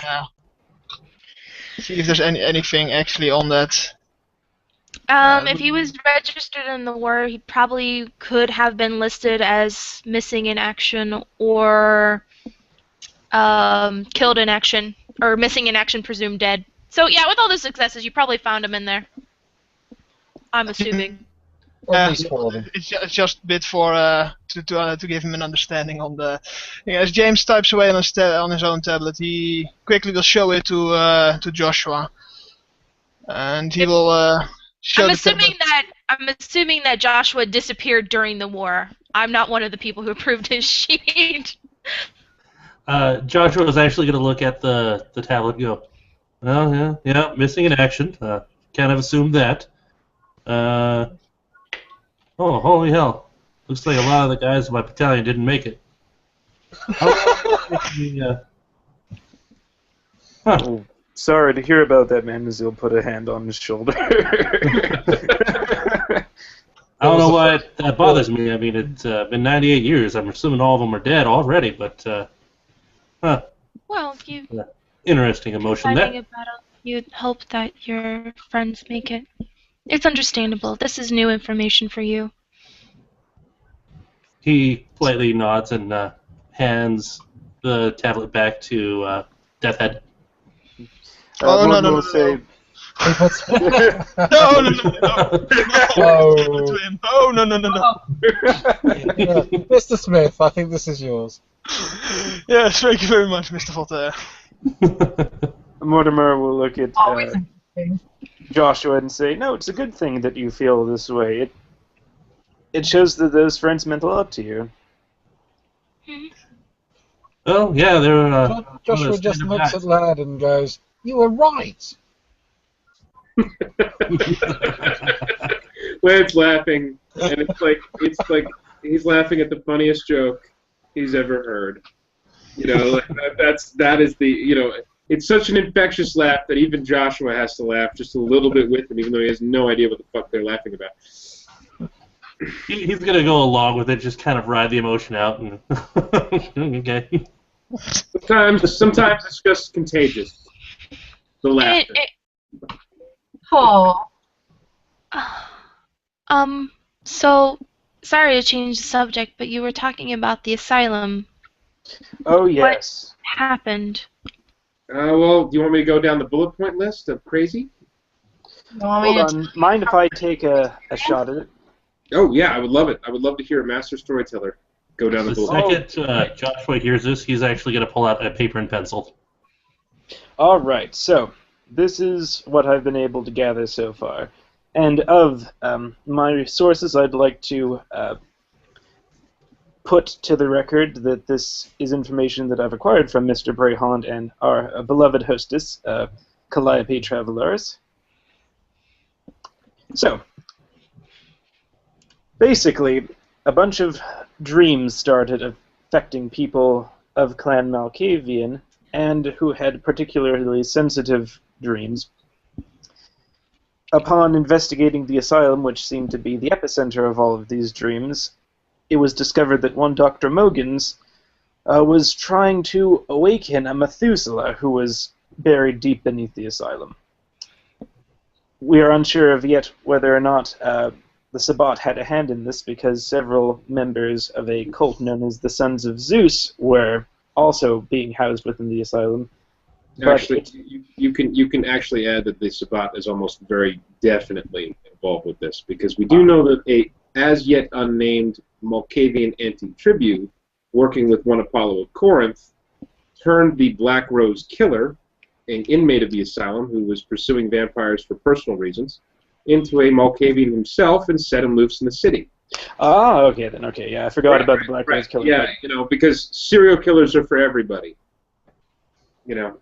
See if there's anything actually on that. If he was registered in the war, he probably could have been listed as missing in action or killed in action, or missing in action, presumed dead. So yeah, with all the successes, you probably found him in there. I'm assuming. At least four of them. It's just a bit for to give him an understanding on the. Yeah, as James types away on his own tablet, he quickly will show it to Joshua, and he will show. I'm assuming that Joshua disappeared during the war. I'm not one of the people who approved his sheet. Joshua was actually going to look at the tablet and go, "Oh yeah, missing in action. Kind of assumed that. Oh, holy hell! Looks like a lot of the guys in my battalion didn't make it." Oh, sorry to hear about that, Mademoiselle. Put a hand on his shoulder. I don't know why that bothers me. I mean, it's been 98 years. I'm assuming all of them are dead already, but Well, you interesting emotion fighting there. a battle, you hope that your friends make it. It's understandable. This is new information for you. He politely nods and hands the tablet back to Deathhead. Oh, no, Mortimer no, will no, say, No, no. Mr. Smith, I think this is yours. Yes, thank you very much, Mr. Voltaire. Mortimer will look at Always a good thing. Joshua and say, "No, it's a good thing that you feel this way. It shows that those friends meant a lot to you." Well, yeah, they're. Joshua just looks at Lad and goes, "You were right." Lad's laughing, and it's like he's laughing at the funniest joke he's ever heard. You know, like that is the it's such an infectious laugh that even Joshua has to laugh just a little bit with him, even though he has no idea what the fuck they're laughing about. He's gonna go along with it, just kind of ride the emotion out, and okay. Sometimes it's just contagious. The laughter. Oh, So, sorry to change the subject, but you were talking about the asylum. Oh, yes. What happened? Well, do you want me to go down the bullet point list of crazy? Hold on. Mind if I take a shot at it? Oh, yeah, I would love it. I would love to hear a master storyteller go down the The bullet. second Joshua hears this, he's actually going to pull out a paper and pencil. All right, so this is what I've been able to gather so far. And of my sources, I'd like to put to the record that this is information that I've acquired from Mr. Brayholland and our beloved hostess, Kalliope Travelers. So, basically, a bunch of dreams started affecting people of Clan Malkavian and who had particularly sensitive dreams. Upon investigating the asylum, which seemed to be the epicenter of all of these dreams, it was discovered that one Dr. Mogans was trying to awaken a Methuselah who was buried deep beneath the asylum. We are unsure of yet whether or not the Sabbat had a hand in this, because several members of a cult known as the Sons of Zeus were also being housed within the asylum. Actually, you can actually add that the Sabbat is almost very definitely involved with this, because we do know that a as yet unnamed Malkavian anti-tribute, working with one Apollo of Corinth, turned the Black Rose Killer, an inmate of the asylum who was pursuing vampires for personal reasons, into a Malkavian himself and set him loose in the city. Ah, okay then. Okay, yeah, I forgot about the Black Rose Killer. Yeah, because serial killers are for everybody. All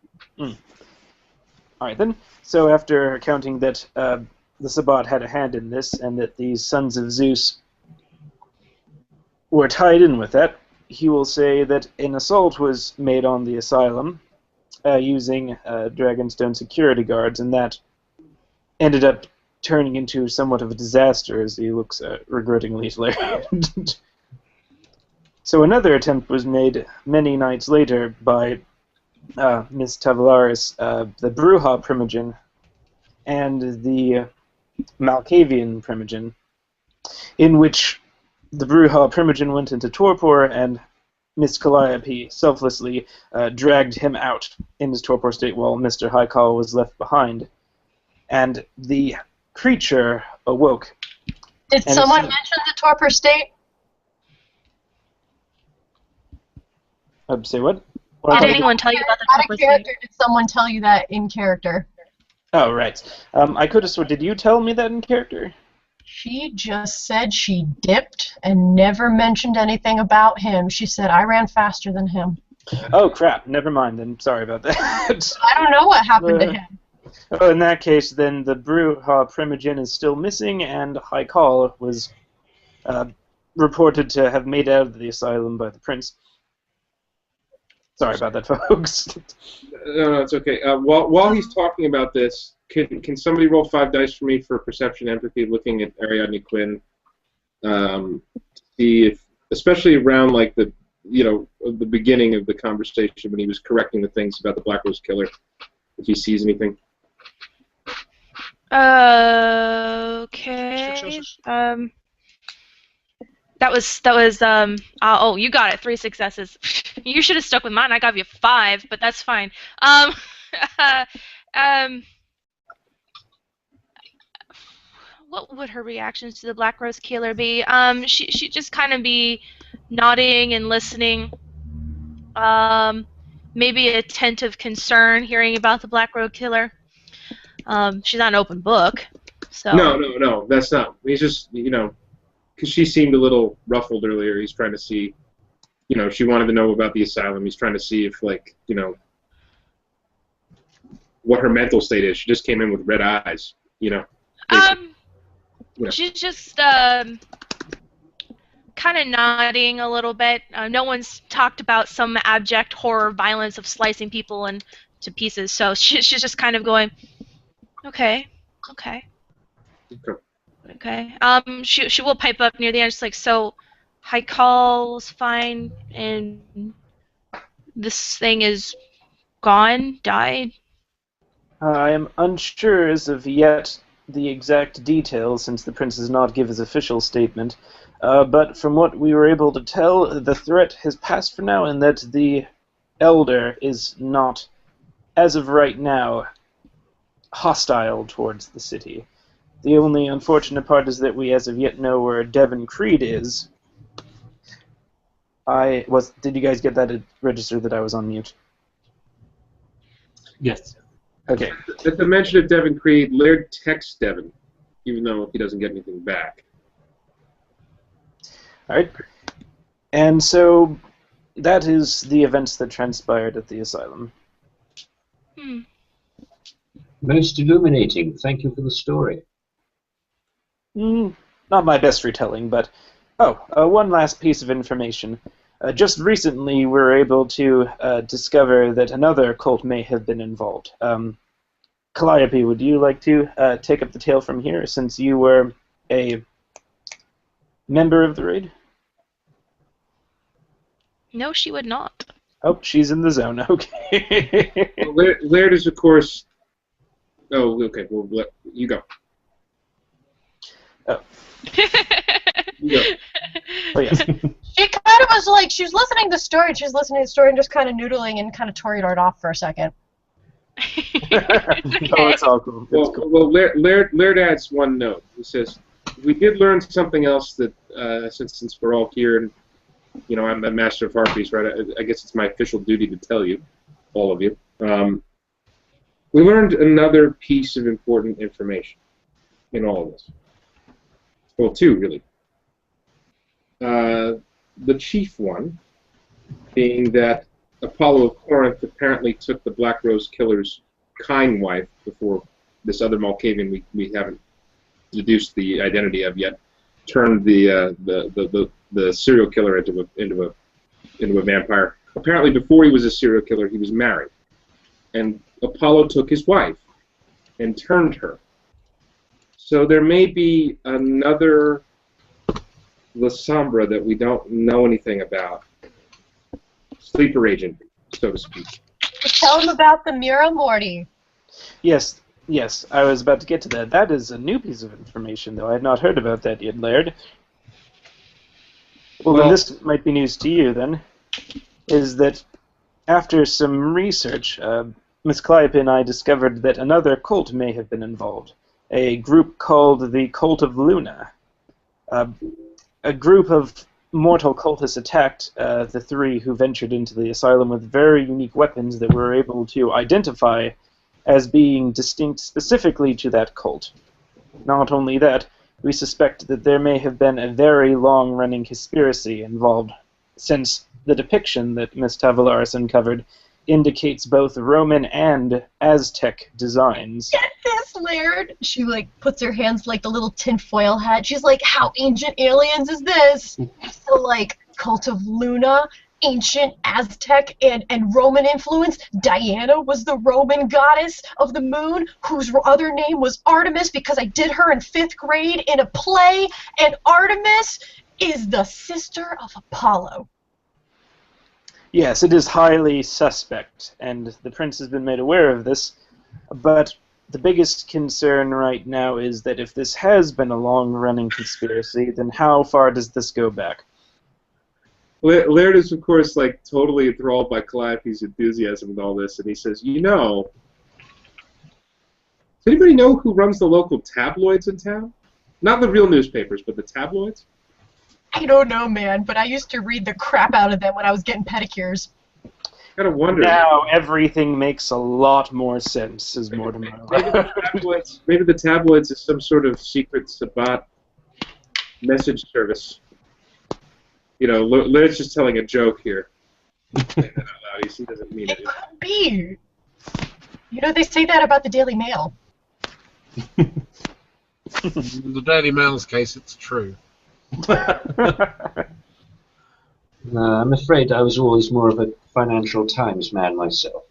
right then. So after accounting that the Sabbat had a hand in this, and that these Sons of Zeus were tied in with that, he will say that an assault was made on the asylum using Dragonstone security guards, and that ended up turning into somewhat of a disaster, as he looks regrettingly later. So another attempt was made many nights later by Miss Tavalaris, the Bruja Primogen, and the Malkavian Primogen, in which the Bruja Primogen went into torpor and Miss Kalliope selflessly dragged him out in his torpor state while Mr. Highcall was left behind. And the creature awoke. Did someone mention the torpor state? Say what? Did anyone tell you about the Out torpor of character, state? did someone tell you that in character? Oh, right. I could have sworn. Did you tell me that in character? She just said she dipped and never mentioned anything about him. She said, I ran faster than him. Oh, crap. Never mind, then. Sorry about that. I don't know what happened to him. Oh, in that case, then the Bruja Primogen is still missing, and Highcall was reported to have made out of the asylum by the prince. Sorry about that, folks. No, it's okay. While he's talking about this, can somebody roll 5 dice for me for perception empathy, looking at Ariadne Quinn, to see if, especially around like the beginning of the conversation when he was correcting the things about the Black Rose Killer, if he sees anything. Okay. That was oh, you got it. 3 successes. You should have stuck with mine. I gave you 5, but that's fine. What would her reactions to the Black Rose Killer be? She'd just kind of be nodding and listening. Maybe a tint of concern hearing about the Black Rose Killer. She's not an open book, so. No, that's not. He's just, because she seemed a little ruffled earlier. He's trying to see, she wanted to know about the asylum. He's trying to see if, what her mental state is. She just came in with red eyes, She's just kind of nodding a little bit. No one's talked about some abject horror violence of slicing people into pieces, so she's just kind of going, okay. She will pipe up near the end, just like, so Highcall's fine, and this thing is gone, died? I am unsure as of yet the exact details, since the prince does not give his official statement. But from what we were able to tell, the threat has passed for now, and that the elder is not, as of right now, hostile towards the city. The only unfortunate part is that we as of yet know where Devon Creed is. Did you guys get that registered that I was on mute? Yes. Okay. At the mention of Devon Creed, Laird texts Devon, even though he doesn't get anything back. Alright. And so that is the events that transpired at the asylum. Most illuminating. Thank you for the story. Not my best retelling, but... one last piece of information. Just recently, we were able to discover that another cult may have been involved. Kalliope, would you like to take up the tale from here, since you were a member of the raid? No, she would not. Oh, she's in the zone. Okay. Well, Laird is, of course... Oh, okay. Well, you go. Oh. You go. Oh, yes. She kind of was like, she was listening to the story, and she was listening to the story and just kind of noodling and kind of toried off for a second. Oh, it's all cool. It's cool. Well, Laird adds one note. He says, we did learn something else that, since we're all here, and, I'm a master of harpies, right? I guess it's my official duty to tell you, all of you. We learned another piece of important information in all of this. Well, 2, really. The chief one being that Apollo of Corinth apparently took the Black Rose Killer's kind wife before this other Malkavian we haven't deduced the identity of yet turned the serial killer into a vampire. Apparently, before he was a serial killer, he was married, and Apollo took his wife and turned her. So there may be another La Sombra that we don't know anything about. Sleeper agent, so to speak. Tell him about the Mira Morty. Yes, Yes, I was about to get to that. That is a new piece of information, though. I had not heard about that yet, Laird. Well, then this might be news to you, then. Is that after some research, Miss Calliope and I discovered that another cult may have been involved. A group called the Cult of Luna. A group of mortal cultists attacked the three who ventured into the asylum with very unique weapons that we were able to identify as being distinct specifically to that cult. Not only that, we suspect that there may have been a very long-running conspiracy involved, since the depiction that Miss Tavelaris uncovered indicates both Roman and Aztec designs. Get this, Laird! She, puts her hands like the little tinfoil hat. She's like, how ancient aliens is this? So, Cult of Luna, ancient Aztec and Roman influence. Diana was the Roman goddess of the moon, whose other name was Artemis because I did her in 5th grade in a play, and Artemis is the sister of Apollo. Yes, it is highly suspect, and the prince has been made aware of this, but the biggest concern right now is that if this has been a long-running conspiracy, then how far does this go back? Laird is, of course, totally enthralled by Calliope's enthusiasm with all this, and he says, does anybody know who runs the local tabloids in town? Not the real newspapers, but the tabloids? I don't know, man, but I used to read the crap out of them when I was getting pedicures. Gotta wonder. Now everything makes a lot more sense, says Mortimer. Maybe the tabloids is some sort of secret Sabbat message service. Laird's just telling a joke here. Saying that out loud. He doesn't mean it. It could be. They say that about the Daily Mail. In the Daily Mail's case, it's true. I'm afraid I was always more of a Financial Times man myself.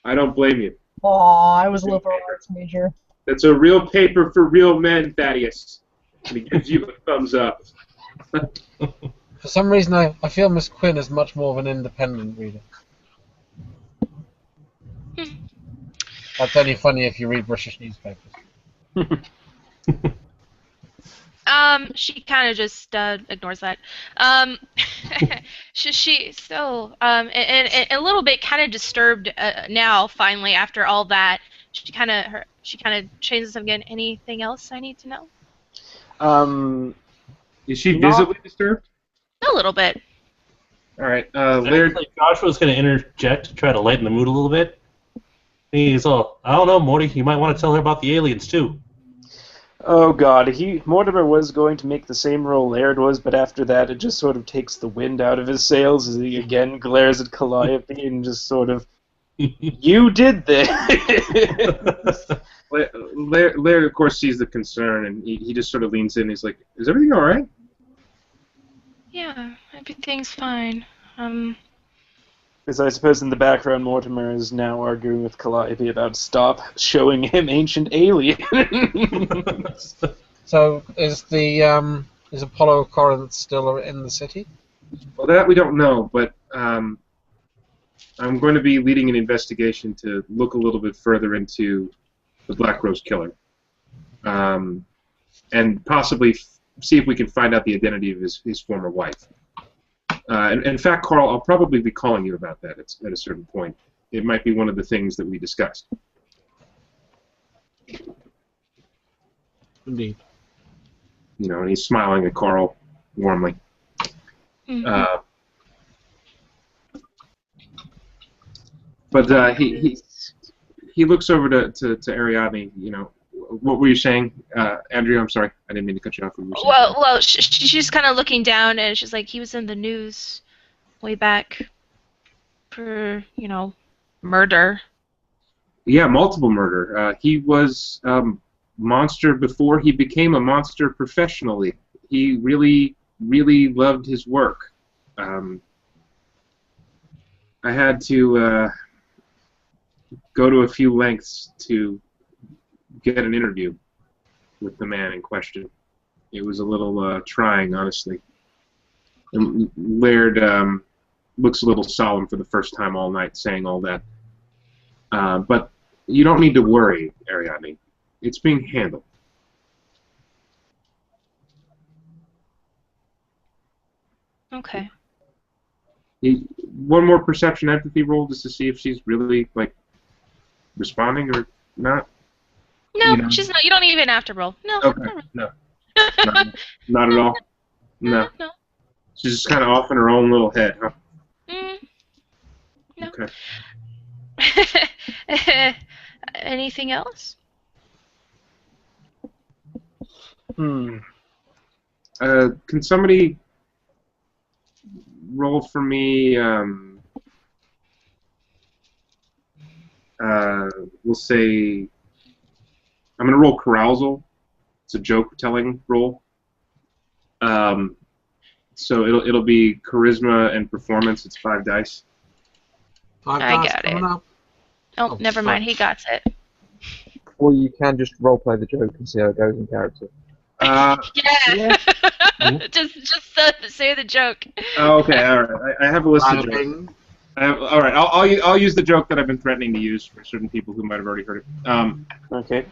I don't blame you. Aw, I was a liberal arts major. That's a real paper for real men, Thaddeus. And he gives you a thumbs up. For some reason, I feel Miss Quinn is much more of an independent reader. That's only funny if you read British newspapers. She kind of just ignores that. And a little bit kind of disturbed now. Finally, after all that, she kind of changes them again. Anything else I need to know? Is she visibly disturbed? A little bit. All right, Laird. Joshua's going to interject to try to lighten the mood a little bit. He's all, I don't know, Morty. You might want to tell her about the aliens too. Oh God, Mortimer was going to make the same role Laird was, but after that it just sort of takes the wind out of his sails as he again glares at Kalliope and just sort of, you did this! Laird, of course, sees the concern, and he just sort of leans in and he's like, is everything alright? Yeah, everything's fine. Because I suppose in the background Mortimer is now arguing with Kalliope about stop showing him ancient aliens. So is is Apollo Corinth still in the city? Well, that we don't know, but I'm going to be leading an investigation to look a little bit further into the Black Rose Killer, and possibly see if we can find out the identity of his former wife. In fact, Carl, I'll probably be calling you about that at a certain point. It might be one of the things that we discussed. Indeed. And he's smiling at Carl warmly. Mm-hmm. But he looks over to Ariadne. What were you saying, Andrea? I'm sorry, I didn't mean to cut you off. Well, she's kind of looking down, and she's like, he was in the news way back for, murder. Yeah, multiple murder. He was monster before he became a monster professionally. He really, really loved his work. I had to go to a few lengths to get an interview with the man in question. It was a little trying, honestly. And Laird looks a little solemn for the first time all night, saying all that. But You don't need to worry, Ariadne. It's being handled. Okay. One more perception empathy roll just to see if she's really like responding or not. No, You know? she's not. You don't even have to roll. No. Okay. No. Not at all. No. No. She's just kind of off in her own little head, huh? No. Okay. Anything else? Can somebody roll for me? We'll say I'm gonna roll carousal. It's a joke telling roll. So it'll be charisma and performance. It's 5 dice. I got it. Up. Oh, never mind. He got it. Or you can just roleplay the joke and see how it goes in character. Yeah. just say the joke. Oh, okay, all right. I have a list of jokes. All right. I'll use the joke that I've been threatening to use for certain people who might have already heard it. Okay.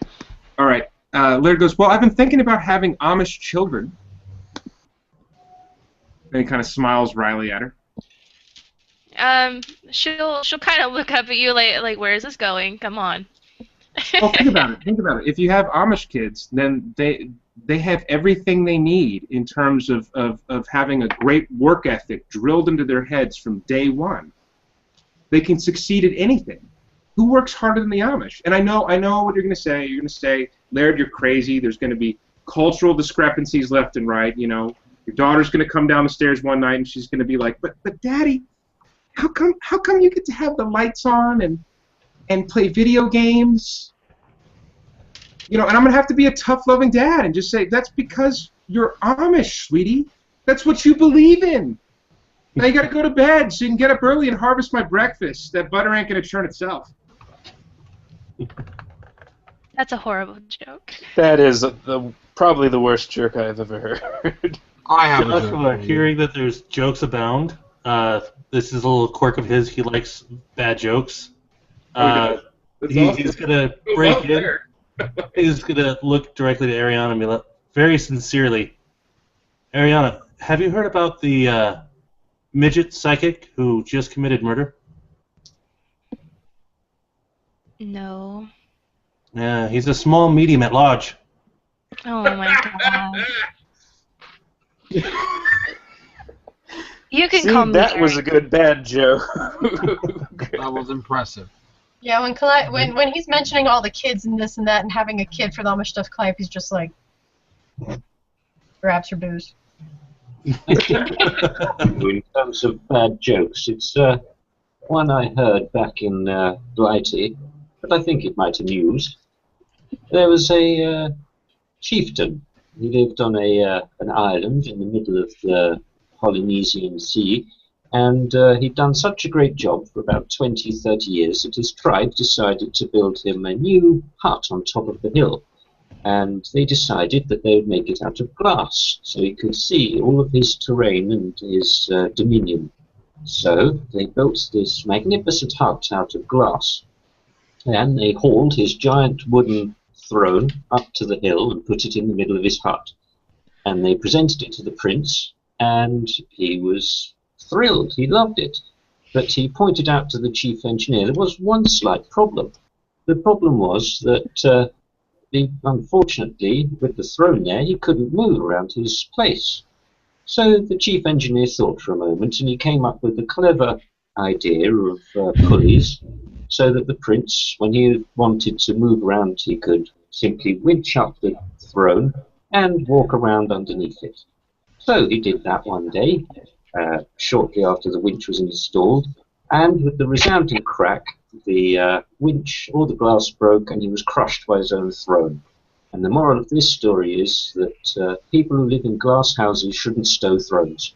All right. Laird goes, well, I've been thinking about having Amish children. And he kind of smiles wryly at her. She'll kind of look up at you like, where is this going? Come on. Well, think about it. Think about it. If you have Amish kids, then they have everything they need in terms of having a great work ethic drilled into their heads from day one. They can succeed at anything. Who works harder than the Amish? And I know what you're going to say. You're going to say, Laird, you're crazy. There's going to be cultural discrepancies left and right. You know, your daughter's going to come down the stairs one night and she's going to be like, but Daddy, how come you get to have the lights on and play video games? You know, and I'm going to have to be a tough, loving dad and just say, that's because you're Amish, sweetie. That's what you believe in. Now you got to go to bed so you can get up early and harvest my breakfast. That butter ain't going to churn itself. That's a horrible joke. That is probably the worst joke I've ever heard. I have a Joshua, joke. hearing that there's jokes abound, this is a little quirk of his. He likes bad jokes. He's going to break in. He's going to look directly to Ariana and be like, very sincerely, Ariana, have you heard about the midget psychic who just committed murder? No. Yeah, he's a small medium at large. Oh my god. You can call me that was a good bad joke. That was impressive. Yeah, when he's mentioning all the kids and this and that and having a kid for the Amish stuff, Calliope's just like grabs her booze. In terms of bad jokes, it's one I heard back in Blighty, but I think it might amuse. There was a chieftain. He lived on an island in the middle of the Polynesian Sea, and he'd done such a great job for about 20, 30 years that his tribe decided to build him a new hut on top of the hill. And they decided that they would make it out of glass, so he could see all of his terrain and his dominion. So they built this magnificent hut out of glass, and they hauled his giant wooden throne up to the hill and put it in the middle of his hut. And they presented it to the prince, and he was thrilled. He loved it. But he pointed out to the chief engineer there was one slight problem. The problem was that unfortunately, with the throne there, he couldn't move around his place. So the chief engineer thought for a moment, and he came up with a clever idea of pulleys, so that the prince, when he wanted to move around, he could simply winch up the throne and walk around underneath it. So he did that one day, shortly after the winch was installed, and with the resounding crack, the winch, all the glass broke, and he was crushed by his own throne. And the moral of this story is that people who live in glass houses shouldn't stow thrones.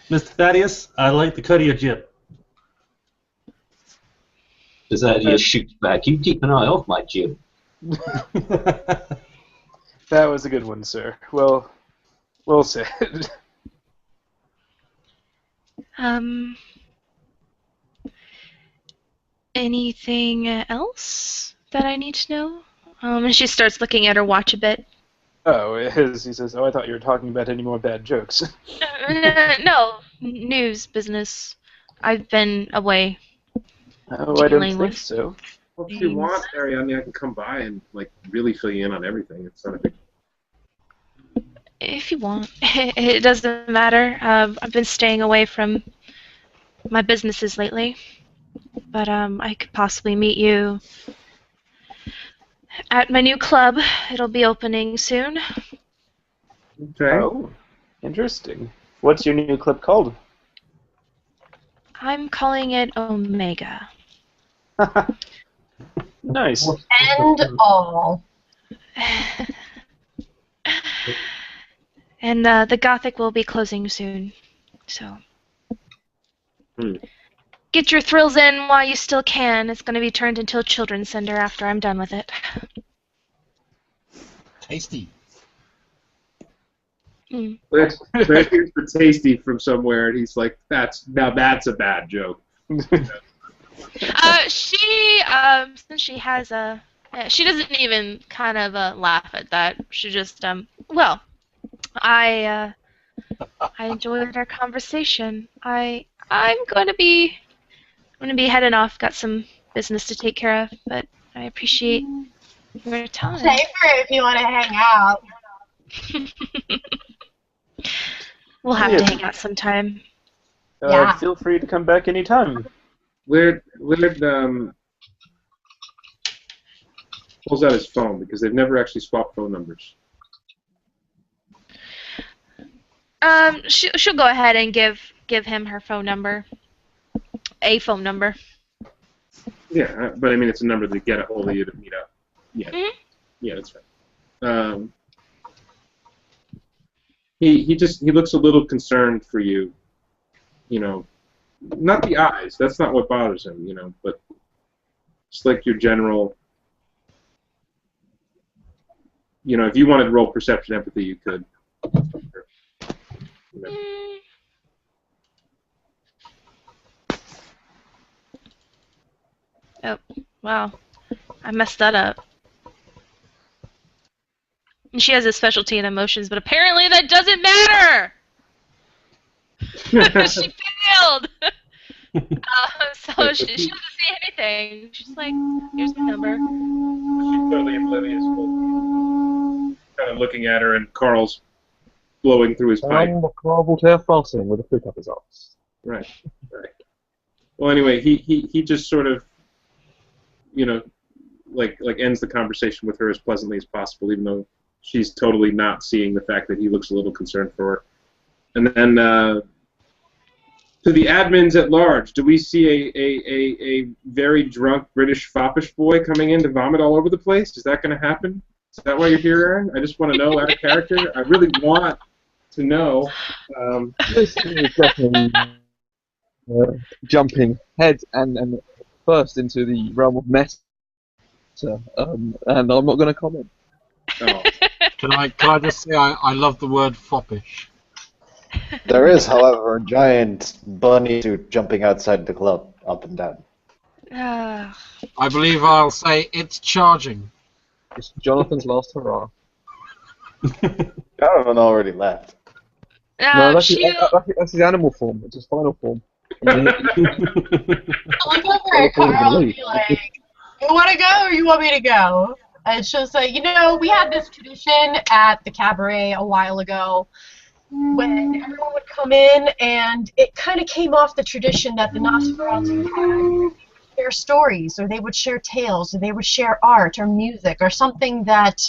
Mr. Thaddeus, I like the cut of your jib. Does that just shoot back? You keep an eye off my jib. That was a good one, sir. Well said. Um, anything else that I need to know? And she starts looking at her watch a bit. Oh, he says, oh, I thought you were talking about any more bad jokes. No, news, business. I've been away Oh, I don't dealing think with so. Well, if you things. want, Ariadne, I can come by and like really fill you in on everything. It's not a big. If you want. It doesn't matter. I've been staying away from my businesses lately. But I could possibly meet you at my new club. It'll be opening soon. Okay. Oh, interesting. What's your new club called? I'm calling it Omega. Nice. And all. And the Gothic will be closing soon. So get your thrills in while you still can. It's going to be turned into a children's center after I'm done with it. Tasty. Brett hears the tasty from somewhere, and he's like, that's a bad joke." She since she has a she doesn't even kind of laugh at that. She just well, I enjoyed our conversation. I'm going to be heading off. Got some business to take care of, but I appreciate your time. Stay for it if you want to hang out. We'll have to hang out sometime. Yeah. Feel free to come back anytime. Willard pulls out his phone because they've never actually swapped phone numbers. She'll go ahead and give him her phone number. A phone number. Yeah, but I mean, it's a number to get a hold of you to meet up. Yeah, yeah, that's right. He looks a little concerned for you. You know, not the eyes. That's not what bothers him. You know, but just like your general. You know, if you wanted to roll perception empathy, you could. You know. Oh, wow. I messed that up. And she has a specialty in emotions, but apparently that doesn't matter! She failed! So she doesn't say anything. She's like, here's my number. She's totally oblivious. Kind of looking at her, and Carl's blowing through his pipe. Voltaire fasting with a fruit up his arse. Right. Well, anyway, he just sort of, you know, like ends the conversation with her as pleasantly as possible, even though she's totally not seeing the fact that he looks a little concerned for her. And then to the admins at large, do we see a very drunk British foppish boy coming in to vomit all over the place? Is that going to happen? Is that why you're here, Aaron? I just want to know out of character. I really want to know. This is definitely jumping head and first into the realm of mess. And I'm not going to comment. Oh. Can I just say I love the word foppish. There is, however, a giant bunny suit jumping outside the club, up and down. I believe I'll say it's charging. It's Jonathan's last hurrah. Jonathan already left. No, that's his animal form. It's his final form. I'll look over at Carl and be like, you want to go or you want me to go? And she'll say, you know, we had this tradition at the cabaret a while ago when everyone would come in, and it kind of came off the tradition that the Nosferatu had share stories, or they would share tales, or they would share art or music or something that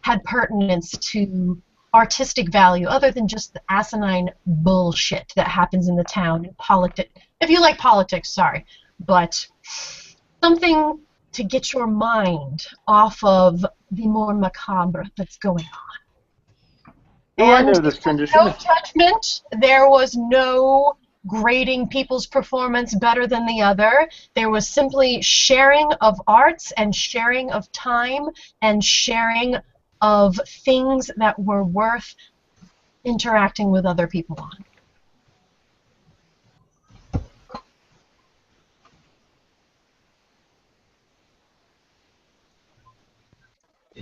had pertinence to artistic value other than just the asinine bullshit that happens in the town and politics. If you like politics, sorry, but something to get your mind off of the more macabre that's going on. Oh, I know And this there was tradition. no judgment. There was no grading people's performance better than the other. There was simply sharing of arts and sharing of time and sharing of things that were worth interacting with other people on.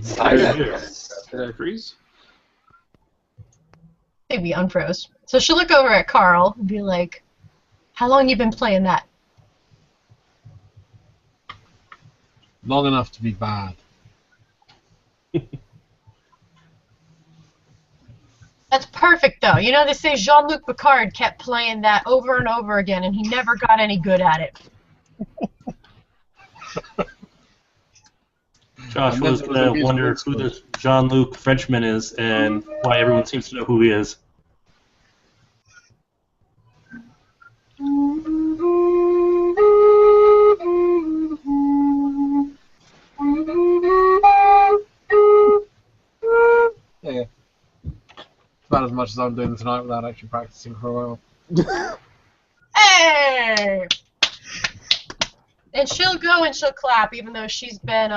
Silence. Did I freeze? Maybe unfroze. So she'll look over at Carl and be like, "How long you been playing that?" Long enough to be bad. That's perfect, though. You know, they say Jean-Luc Picard kept playing that over and over again, and he never got any good at it. Josh was going to wonder who this Jean-Luc Frenchman is and why everyone seems to know who he is. Yeah. About as much as I'm doing tonight without actually practicing for a while. Hey! And she'll go and she'll clap, even though she's been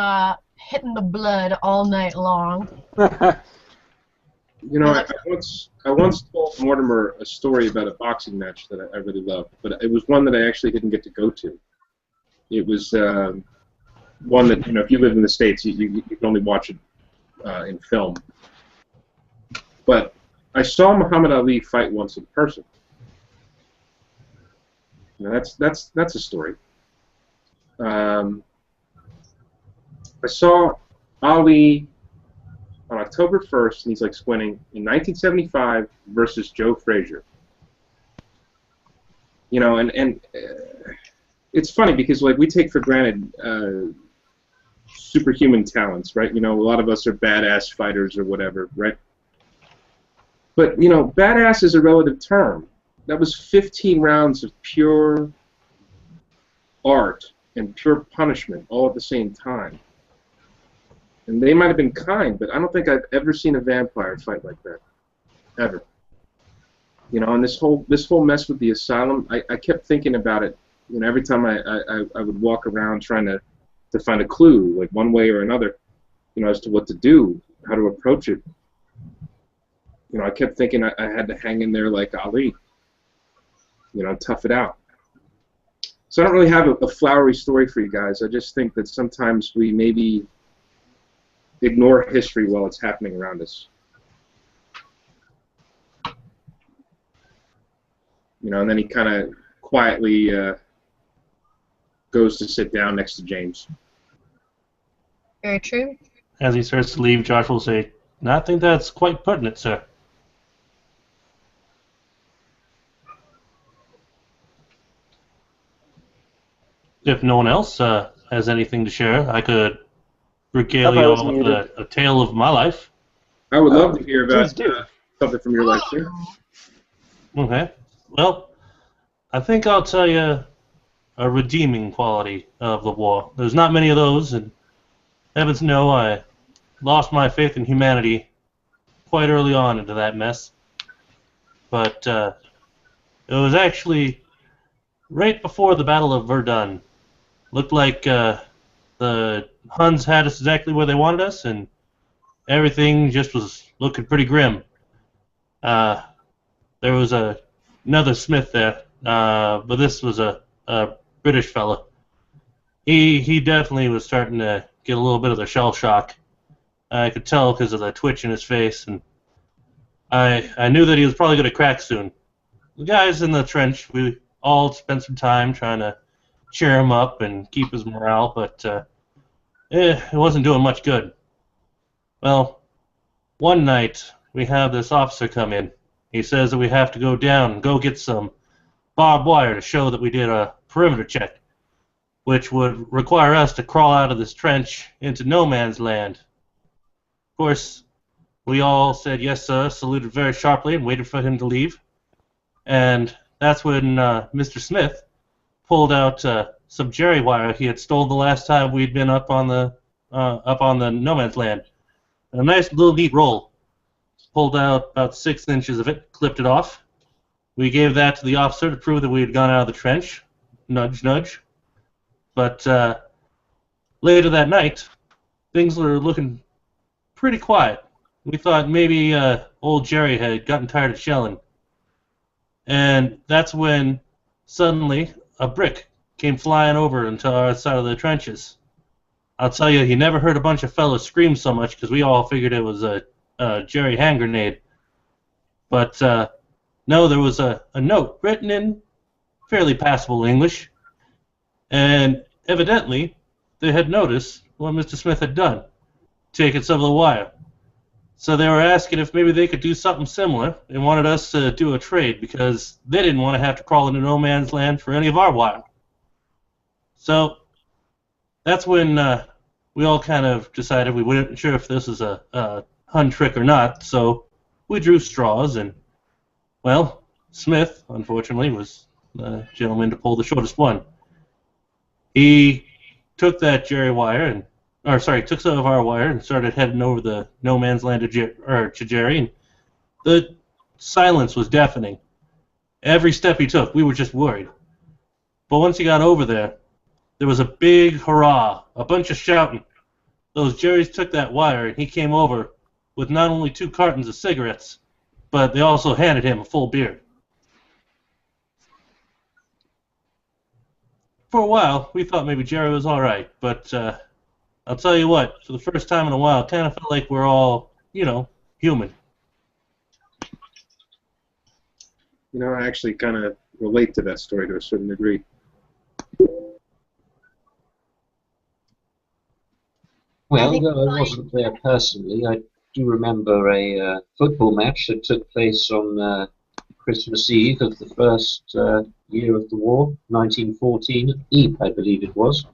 hitting the blood all night long. You know, I once told Mortimer a story about a boxing match that I really loved, but it was one that I actually didn't get to go to. It was one that, you know, if you live in the States, you can only watch it in film. But I saw Muhammad Ali fight once in person. Now that's a story. I saw Ali on October 1st, and he's like squinting, in 1975 versus Joe Frazier. You know, and it's funny because like we take for granted superhuman talents, right? You know, a lot of us are badass fighters or whatever, right? But, you know, badass is a relative term. That was 15 rounds of pure art and pure punishment all at the same time. And they might have been kind, but I don't think I've ever seen a vampire fight like that. Ever. You know, and this whole mess with the Asylum, I kept thinking about it, you know, every time I would walk around trying to find a clue, like one way or another, you know, as to what to do, how to approach it. You know, I kept thinking I had to hang in there like Ali, you know, tough it out. So I don't really have a flowery story for you guys. I just think that sometimes we maybe ignore history while it's happening around us. You know, and then he kind of quietly goes to sit down next to James. Very true. As he starts to leave, Josh will say, "I think that's quite pertinent, sir." If no one else has anything to share, I could regale you all with a tale of my life. I would love to hear about something from your life, too. Okay. Well, I think I'll tell you a redeeming quality of the war. There's not many of those, and heavens know I lost my faith in humanity quite early on into that mess. But it was actually right before the Battle of Verdun. Looked like the Huns had us exactly where they wanted us, and everything just was looking pretty grim. There was another Smith there, but this was a British fella. He definitely was starting to get a little bit of the shell shock. I could tell because of the twitch in his face, and I knew that he was probably going to crack soon. The guys in the trench, we all spent some time trying to cheer him up and keep his morale, but it wasn't doing much good. Well, one night we have this officer come in. He says that we have to go down and go get some barbed wire to show that we did a perimeter check, which would require us to crawl out of this trench into no man's land. Of course, we all said yes, sir, saluted very sharply, and waited for him to leave. And that's when Mr. Smith pulled out some jerry wire he had stolen the last time we'd been up on the no man's land. A nice little neat roll. Pulled out about 6 inches of it, clipped it off. We gave that to the officer to prove that we had gone out of the trench. Nudge, nudge. But later that night, things were looking pretty quiet. We thought maybe old Jerry had gotten tired of shelling. And that's when suddenly a brick came flying over into our side of the trenches. I'll tell you, he never heard a bunch of fellas scream so much because we all figured it was a Jerry hand grenade. But no, there was a note written in fairly passable English, and evidently they had noticed what Mr. Smith had done, taken some of the wire. So they were asking if maybe they could do something similar and wanted us to do a trade because they didn't want to have to crawl into no man's land for any of our wire. So that's when we all kind of decided we weren't sure if this was a Hun trick or not, so we drew straws, and, well, Smith, unfortunately, was the gentleman to pull the shortest one. He took that took some of our wire and started heading over the no man's land to Jerry, and the silence was deafening. Every step he took, we were just worried. But once he got over there was a big hurrah, a bunch of shouting. Those Jerrys took that wire, and he came over with not only 2 cartons of cigarettes, but they also handed him a full beer. For a while, we thought maybe Jerry was all right, but I'll tell you what, for the first time in a while, it kind of felt like we're all, human. I actually kind of relate to that story to a certain degree. Well, though I wasn't there personally, I do remember a football match that took place on Christmas Eve of the first year of the war, 1914, Eve, I believe it was.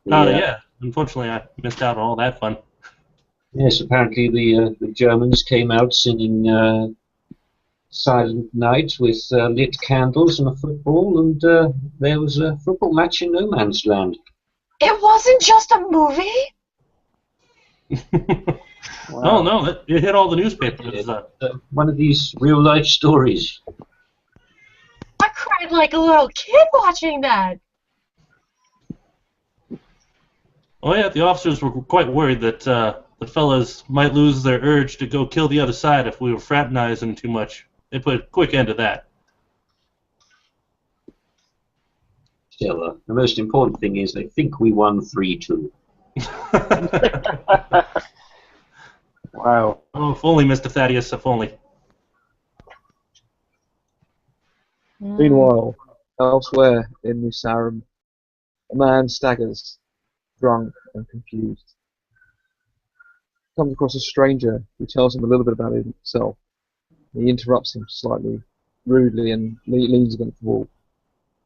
Yeah. Unfortunately, I missed out on all that fun. Yes, apparently the Germans came out singing Silent Night with lit candles and a football, and there was a football match in no man's land. It wasn't just a movie? Wow. Oh, no, it hit all the newspapers. One of these real-life stories. I cried like a little kid watching that. Oh, yeah, the officers were quite worried that the fellas might lose their urge to go kill the other side if we were fraternizing too much. They put a quick end to that. Still, the most important thing is I think we won 3-2. Wow. Oh, if only, Mr. Thaddeus, if only. Meanwhile, elsewhere in the Asylum, a man staggers, drunk and confused. Comes across a stranger who tells him a little bit about himself. He interrupts him slightly, rudely, and leans against the wall.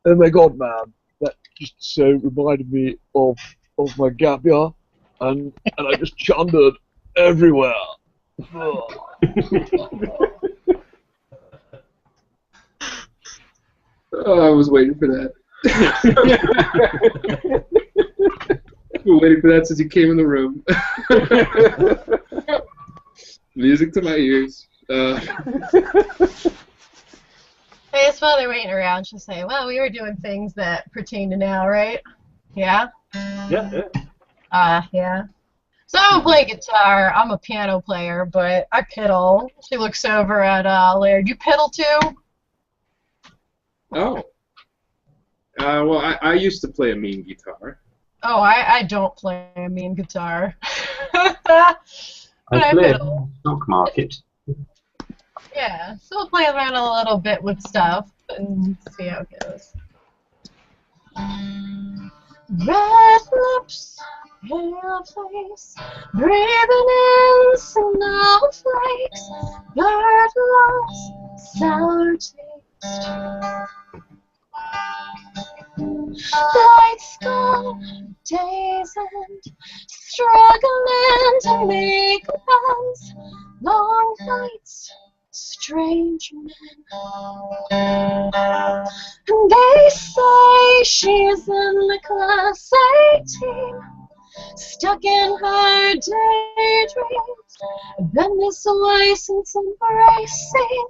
Oh my God, man! That just so reminded me of my gap year, and I just chundered everywhere. Oh, I was waiting for that. I've been waiting for that since you came in the room. Music to my ears. Hey, it's while they're waiting around, she'll say, well, we were doing things that pertain to now, right? Yeah? Yeah. Yeah. So I don't play guitar. I'm a piano player, but I piddle. She looks over at Laird. You piddle too? Oh. Well, I used to play a mean guitar. Oh, I don't play a mean guitar. I play piddle. stock market. Yeah, so we'll play around a little bit with stuff and see how it goes. Red lips, pale face, breathing in snowflakes, bird loves sour taste. Lights gone, days end, struggling to make amends, long nights, strange men. And they say she's in the class 18, stuck in her daydreams. Been this way since embracing,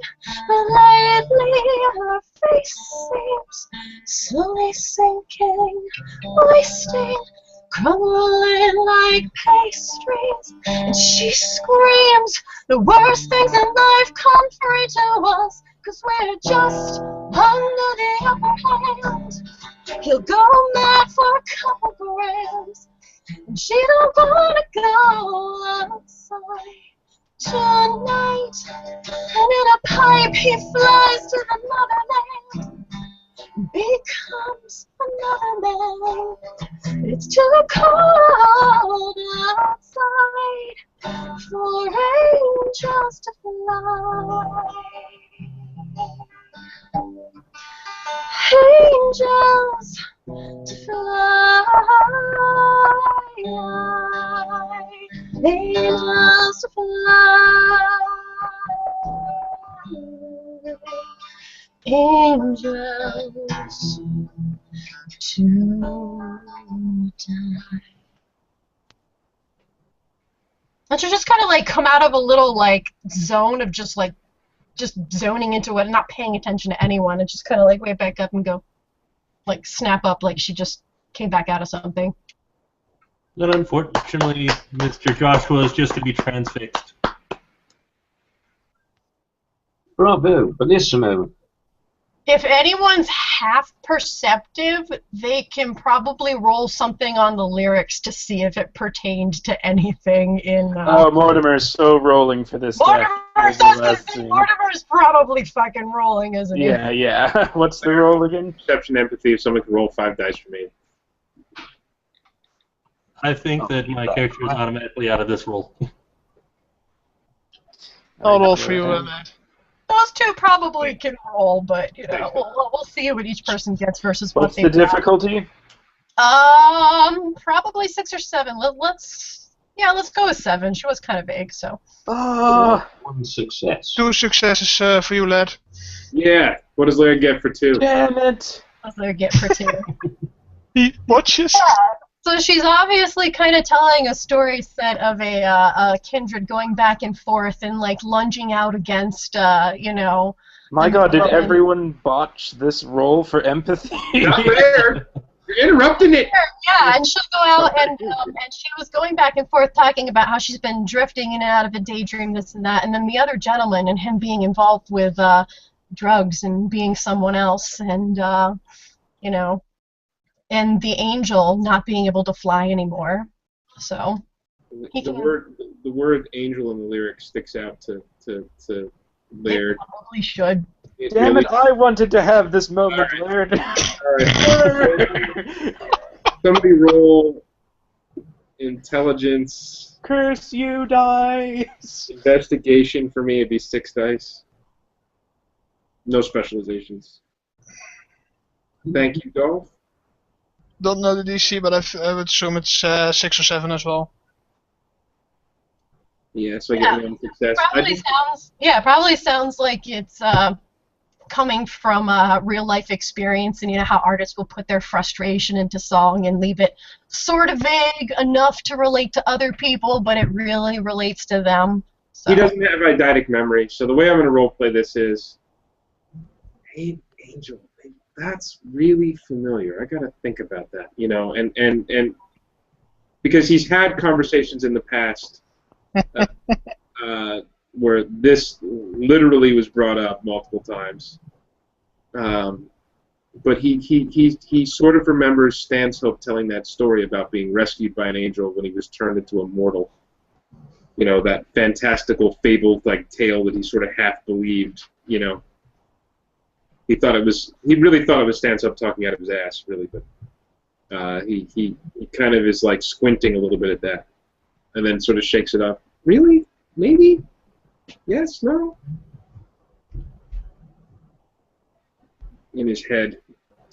but lately her face seems slowly sinking, wasting, crumbling like pastries. And she screams, the worst things in life come free to us, 'cause we're just under the upper hand. He'll go mad for a couple grams, and she don't wanna go outside tonight. And in a pipe he flies to the motherland, becomes another man. It's too cold outside for angels to fly. Angels to fly. Angels to fly. Angels to die. And she just kind of like come out of a little like zone of just zoning into it and not paying attention to anyone, and just kind of like wait back up and go, like snap up like she just came back out of something. Then unfortunately, Mr. Joshua is just to be transfixed. Bravo, bellissimo. If anyone's half perceptive, they can probably roll something on the lyrics to see if it pertained to anything in. Oh, Mortimer's so rolling for this. Mortimer's probably fucking rolling, isn't he? Yeah, yeah. What's the roll again? Perception, empathy. If someone can roll 5 dice for me. I think that my character is automatically out of this roll. I'll roll for you, Matt. Those two probably can roll, but you know, we'll see what each person gets versus what What's they the difficulty? Probably 6 or 7. Let's go with 7. She was kind of vague, so. Oh, One success. 2 successes for you, lad. Yeah. What does Larry get for 2? damn it! What's their get for 2? He watches. So she's obviously kind of telling a story set of a kindred going back and forth and like lunging out against, you know. My God, did everyone botch this roll for empathy? Not there. You're interrupting it. Yeah, and she'll go out and she was going back and forth talking about how she's been drifting in and out of a daydream, this and that, and then the other gentleman and him being involved with drugs and being someone else, and you know. And the angel not being able to fly anymore, so The word angel in the lyrics sticks out to Laird. Probably should. Damn it! I wanted to have this moment, All Laird. Alright. Somebody roll intelligence. Curse you, dice. Investigation for me, it'd be 6 dice. No specializations. Thank you, Dolph. Don't know the DC, but I would assume it's 6 or 7 as well. Yeah, so I get 1 success. Probably sounds like it's coming from real life experience, and you know how artists will put their frustration into song and leave it sort of vague enough to relate to other people, but it really relates to them. So. He doesn't have eidetic memory, so the way I'm going to roleplay this is, hey, Angel, that's really familiar. I got to think about that, you know, and because he's had conversations in the past where this literally was brought up multiple times. But he sort of remembers Stanshope telling that story about being rescued by an angel when he was turned into a mortal. You know, that fantastical fable-like tale that he sort of half believed, you know. He really thought it was Stanshope talking out of his ass, really, but he kind of is like squinting a little bit at that, and then sort of shakes it up. Really? Maybe? Yes? No? In his head.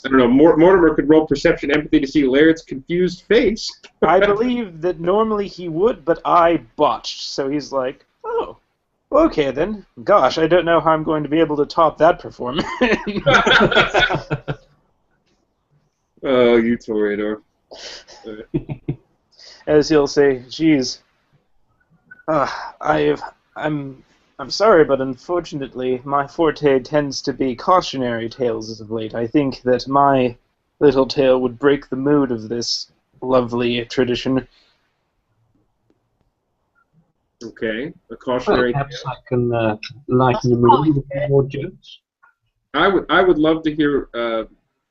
I don't know, Mortimer could roll perception empathy to see Laird's confused face. I believe that normally he would, but I botched, so he's like, oh. Okay, then. Gosh, I don't know how I'm going to be able to top that performance. Oh, you Toreador. As he'll say, geez, I'm sorry, but unfortunately, my forte tends to be cautionary tales as of late. I think that my little tale would break the mood of this lovely tradition. Okay, a cautionary tale. Perhaps I can lighten the mood with a few more jokes. I would love to hear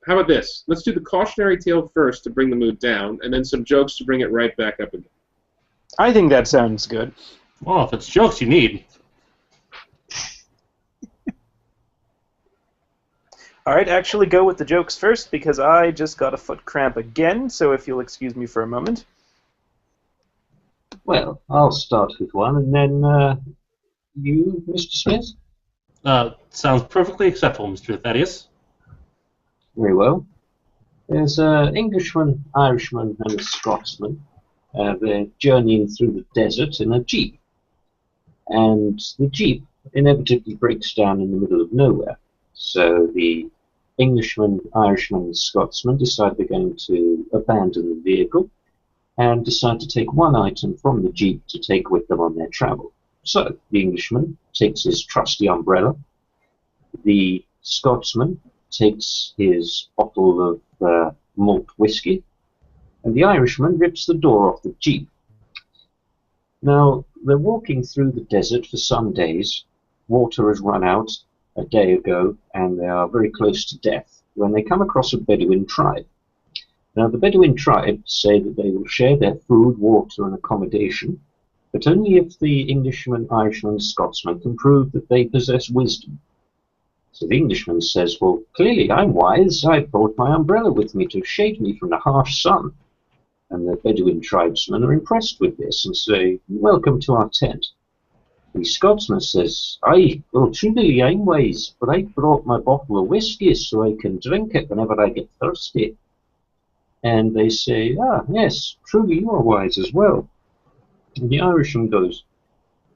how about this? Let's do the cautionary tale first to bring the mood down, and then some jokes to bring it right back up again. I think that sounds good. Well, if it's jokes you need. All right, actually go with the jokes first because I just got a foot cramp again, so if you'll excuse me for a moment. Well, I'll start with one, and then you, Mr. Smith? Sounds perfectly acceptable, Mr. Thaddeus. Very well. There's an Englishman, Irishman, and a Scotsman. They're journeying through the desert in a jeep. And the jeep inevitably breaks down in the middle of nowhere. So the Englishman, Irishman, and Scotsman decide they're going to abandon the vehicle and decide to take one item from the jeep to take with them on their travel. So the Englishman takes his trusty umbrella. The Scotsman takes his bottle of malt whiskey. And the Irishman rips the door off the jeep. Now, they're walking through the desert for some days. Water has run out a day ago, and they are very close to death when they come across a Bedouin tribe. Now, the Bedouin tribe say that they will share their food, water, and accommodation, but only if the Englishman, Irishman, and Scotsman can prove that they possess wisdom. So the Englishman says, well, clearly I'm wise. I brought my umbrella with me to shade me from the harsh sun. And the Bedouin tribesmen are impressed with this and say, welcome to our tent. The Scotsman says, aye, well, truly I'm wise, but I brought my bottle of whiskey so I can drink it whenever I get thirsty. And they say, ah, yes, truly you are wise as well. And the Irishman goes,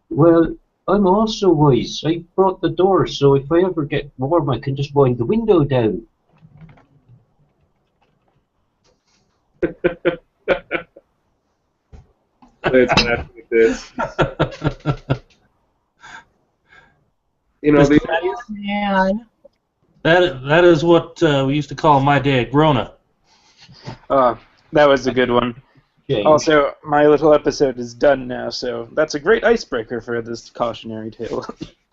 well, I'm also wise. I brought the door, so if I ever get warm, I can just wind the window down. Let's laugh at this. You know, Man. That is what we used to call my day at Grona. That was a good one. Change. Also, my little episode is done now, so that's a great icebreaker for this cautionary tale.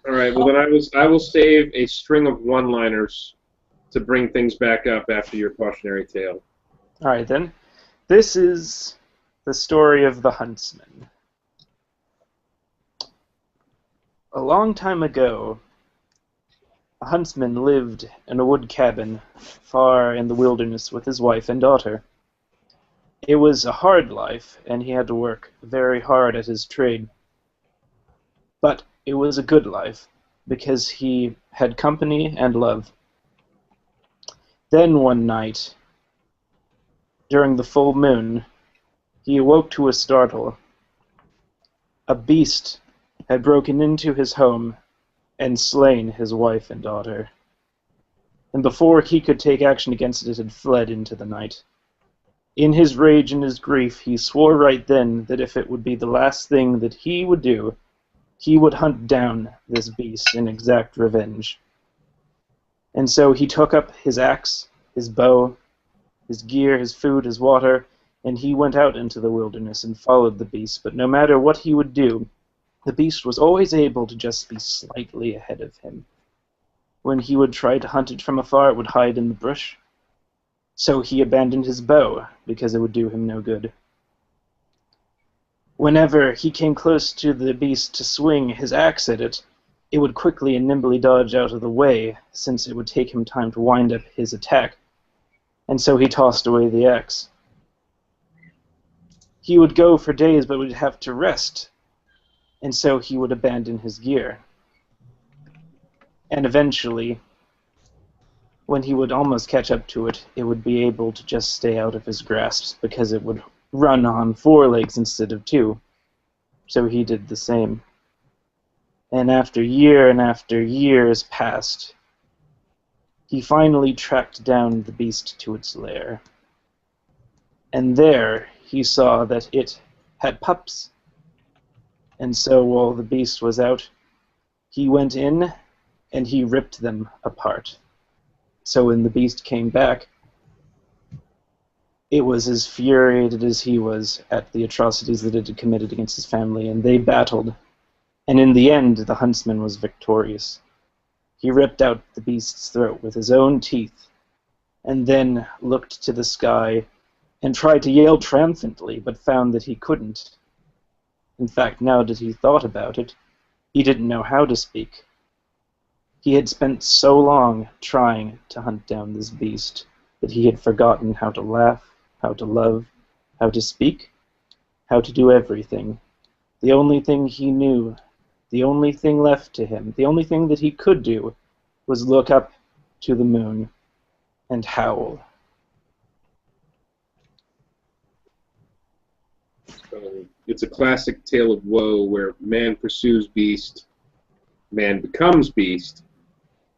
all right. Well, then I will save a string of one-liners to bring things back up after your cautionary tale. All right, then. This is the story of the huntsman. A long time ago, a huntsman lived in a wood cabin far in the wilderness with his wife and daughter. It was a hard life, and he had to work very hard at his trade. But it was a good life, because he had company and love. Then one night, during the full moon, he awoke to a startle. A beast had broken into his home and slain his wife and daughter. And before he could take action against it, it had fled into the night. In his rage and his grief, he swore right then that if it would be the last thing that he would do, he would hunt down this beast and exact revenge. And so he took up his axe, his bow, his gear, his food, his water, and he went out into the wilderness and followed the beast. But no matter what he would do, the beast was always able to just be slightly ahead of him. When he would try to hunt it from afar, it would hide in the bush. So he abandoned his bow, because it would do him no good. Whenever he came close to the beast to swing his axe at it, it would quickly and nimbly dodge out of the way, since it would take him time to wind up his attack. And so he tossed away the axe. He would go for days, but would have to rest, and so he would abandon his gear. And eventually, when he would almost catch up to it, it would be able to just stay out of his grasp, because it would run on 4 legs instead of 2. So he did the same. And after years passed, he finally tracked down the beast to its lair. And there he saw that it had pups. And so while the beast was out, he went in and he ripped them apart. So when the beast came back, it was as furiated as he was at the atrocities that it had committed against his family, and they battled. And in the end, the huntsman was victorious. He ripped out the beast's throat with his own teeth, and then looked to the sky and tried to yell triumphantly, but found that he couldn't. In fact, now that he thought about it, he didn't know how to speak. He had spent so long trying to hunt down this beast that he had forgotten how to laugh, how to love, how to speak, how to do everything. The only thing he knew, the only thing left to him, the only thing that he could do was look up to the moon and howl. It's a classic tale of woe where man pursues beast, man becomes beast,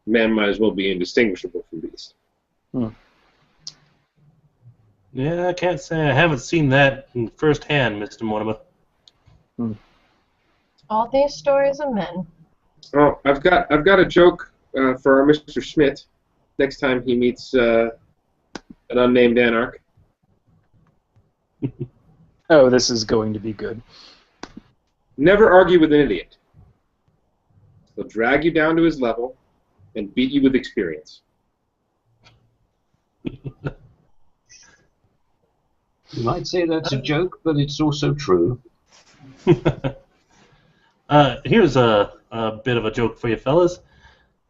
man might as well be indistinguishable from beast. Yeah, I can't say I haven't seen that in firsthand, Mr. Mortimer. All these stories of men. Oh, I've got a joke for our Mr. Schmidt next time he meets an unnamed anarch. Oh, this is going to be good. Never argue with an idiot. He'll drag you down to his level and beat you with experience. You might say that's a joke, but it's also true. Here's a bit of a joke for you fellas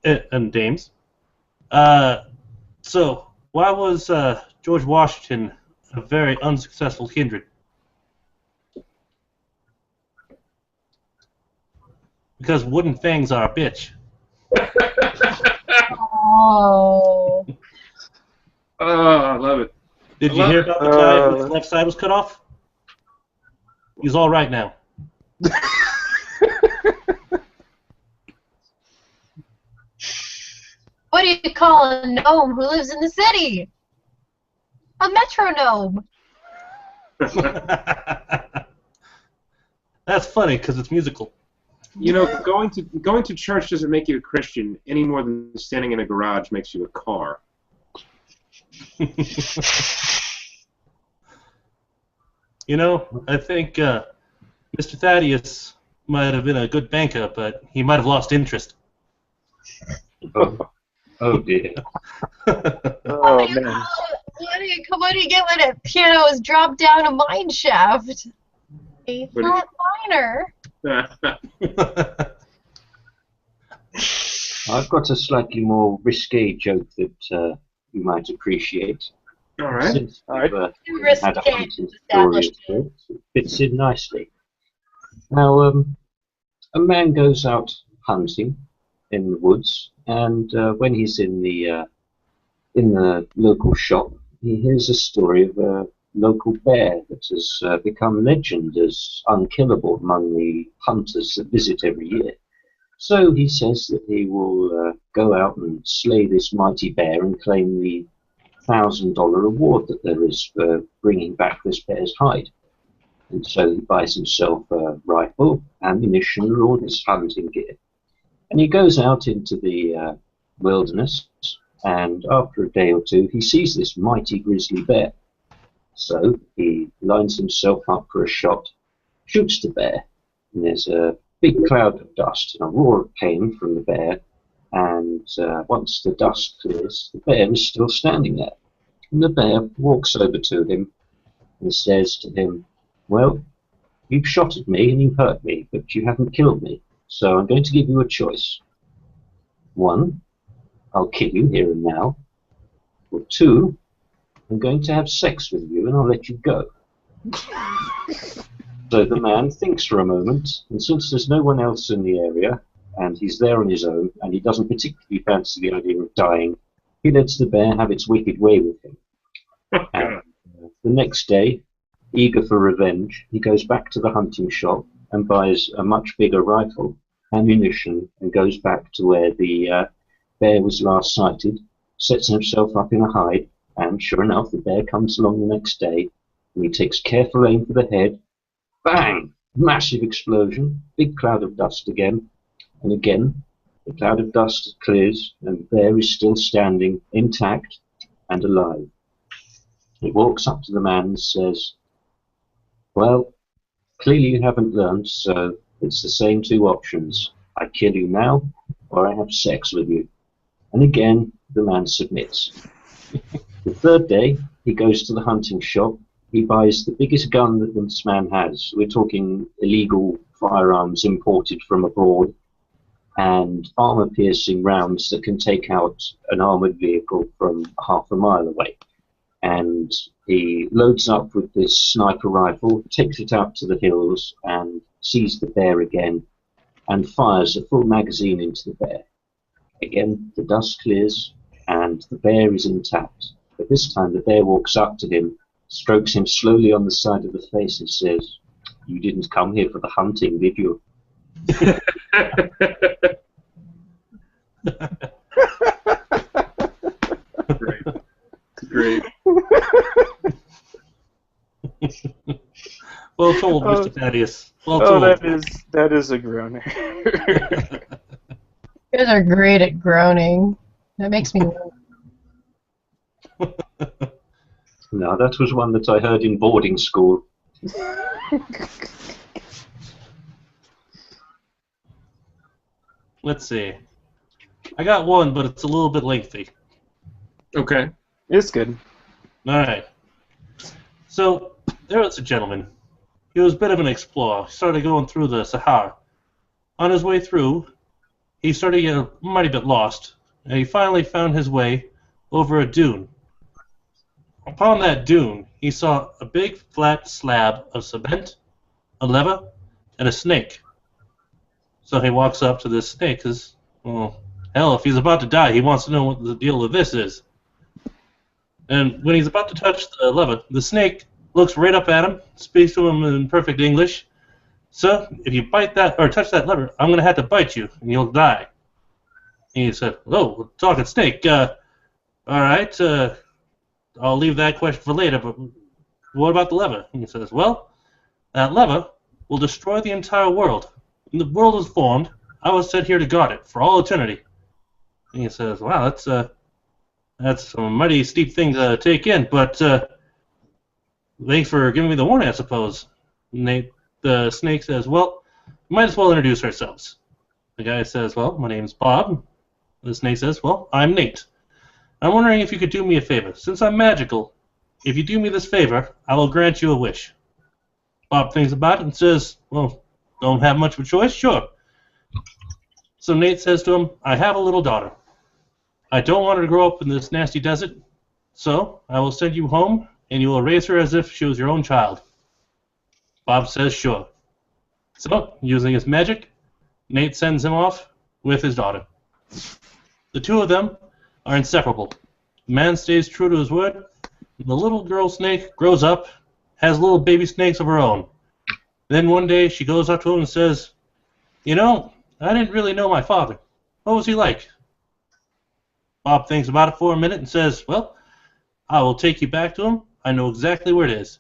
and dames. So, why was George Washington a very unsuccessful kindred? Because wooden fangs are a bitch. Oh. Oh, I love it. Did you hear about the guy whose left side was cut off? He's all right now. What do you call a gnome who lives in the city? A metronome. That's funny because it's musical. You know, going to church doesn't make you a Christian any more than standing in a garage makes you a car. You know, I think Mr. Thaddeus might have been a good banker, but he might have lost interest. Oh dear. Oh, man. What do you get when a piano is dropped down a mine shaft? A flat minor. I've got a slightly more risque joke that you might appreciate. All right. Since All right. we've had a hunting story, it fits in nicely. Now, a man goes out hunting in the woods, and when he's in the local shop, he hears a story of a local bear that has become legend as unkillable among the hunters that visit every year. So he says that he will go out and slay this mighty bear and claim the $1,000 reward that there is for bringing back this bear's hide. And so he buys himself a rifle, ammunition, and all his hunting gear. And he goes out into the wilderness, and after a day or two, he sees this mighty grizzly bear. So he lines himself up for a shot, shoots the bear, and there's a big cloud of dust and a roar of pain from the bear. And once the dust clears, the bear is still standing there. And the bear walks over to him and says to him, "Well, you've shot at me and you've hurt me, but you haven't killed me. So I'm going to give you a choice. 1, I'll kill you here and now. Or 2, I'm going to have sex with you and I'll let you go." So the man thinks for a moment, and since there's no one else in the area, and he's there on his own, and he doesn't particularly fancy the idea of dying, he lets the bear have its wicked way with him. And the next day, eager for revenge, he goes back to the hunting shop and buys a much bigger rifle, ammunition, and goes back to where the bear was last sighted, sets himself up in a hide, and sure enough, the bear comes along the next day, and he takes careful aim for the head. Bang! Massive explosion, big cloud of dust again, and again, the cloud of dust clears, and the bear is still standing, intact and alive. He walks up to the man and says, "Well, clearly you haven't learned, so it's the same 2 options. I kill you now, or I have sex with you." And again, the man submits. The third day, he goes to the hunting shop. He buys the biggest gun that this man has. We're talking illegal firearms imported from abroad and armor-piercing rounds that can take out an armored vehicle from half a mile away. And he loads up with this sniper rifle, takes it out to the hills and sees the bear again and fires a full magazine into the bear. Again, the dust clears and the bear is intact. But this time the bear walks up to him, strokes him slowly on the side of the face and says, "You didn't come here for the hunting, did you?" Great. Great. Well told, Mr. Thaddeus. Well Oh, told. that is a groaner. You guys are great at groaning. That makes me wonder. No, that was one that I heard in boarding school. Let's see. I got one, but it's a little bit lengthy. Okay. It's good. Alright. So, there was a gentleman. He was a bit of an explorer. He started going through the Sahara. On his way through, he started to get a mighty bit lost, and he finally found his way over a dune. Upon that dune, he saw a big flat slab of cement, a lever, and a snake. So he walks up to this snake, because, well, hell, if he's about to die, he wants to know what the deal with this is. And when he's about to touch the lever, the snake looks right up at him, speaks to him in perfect English. "Sir, if you bite that or touch that lever, I'm going to have to bite you, and you'll die." And he said, "Oh, talking snake. All right, I'll leave that question for later, but what about the lever?" And he says, "Well, that lever will destroy the entire world. When the world is formed, I was set here to guard it for all eternity." And he says, "Wow, that's a mighty steep thing to take in, but thanks for giving me the warning, I suppose." And the snake says, "Well, we might as well introduce ourselves." The guy says, "Well, my name's Bob." The snake says, "Well, I'm Nate. I'm wondering if you could do me a favor. Since I'm magical, if you do me this favor, I will grant you a wish." Bob thinks about it and says, "Well, don't have much of a choice? Sure." So Nate says to him, "I have a little daughter. I don't want her to grow up in this nasty desert, so I will send you home, and you will raise her as if she was your own child." Bob says, "Sure." So, using his magic, Nate sends him off with his daughter. The two of them are inseparable. The man stays true to his word, and the little girl snake grows up, has little baby snakes of her own. Then one day she goes up to him and says, "You know, I didn't really know my father. What was he like?" Bob thinks about it for a minute and says, "Well, I will take you back to him. I know exactly where it is."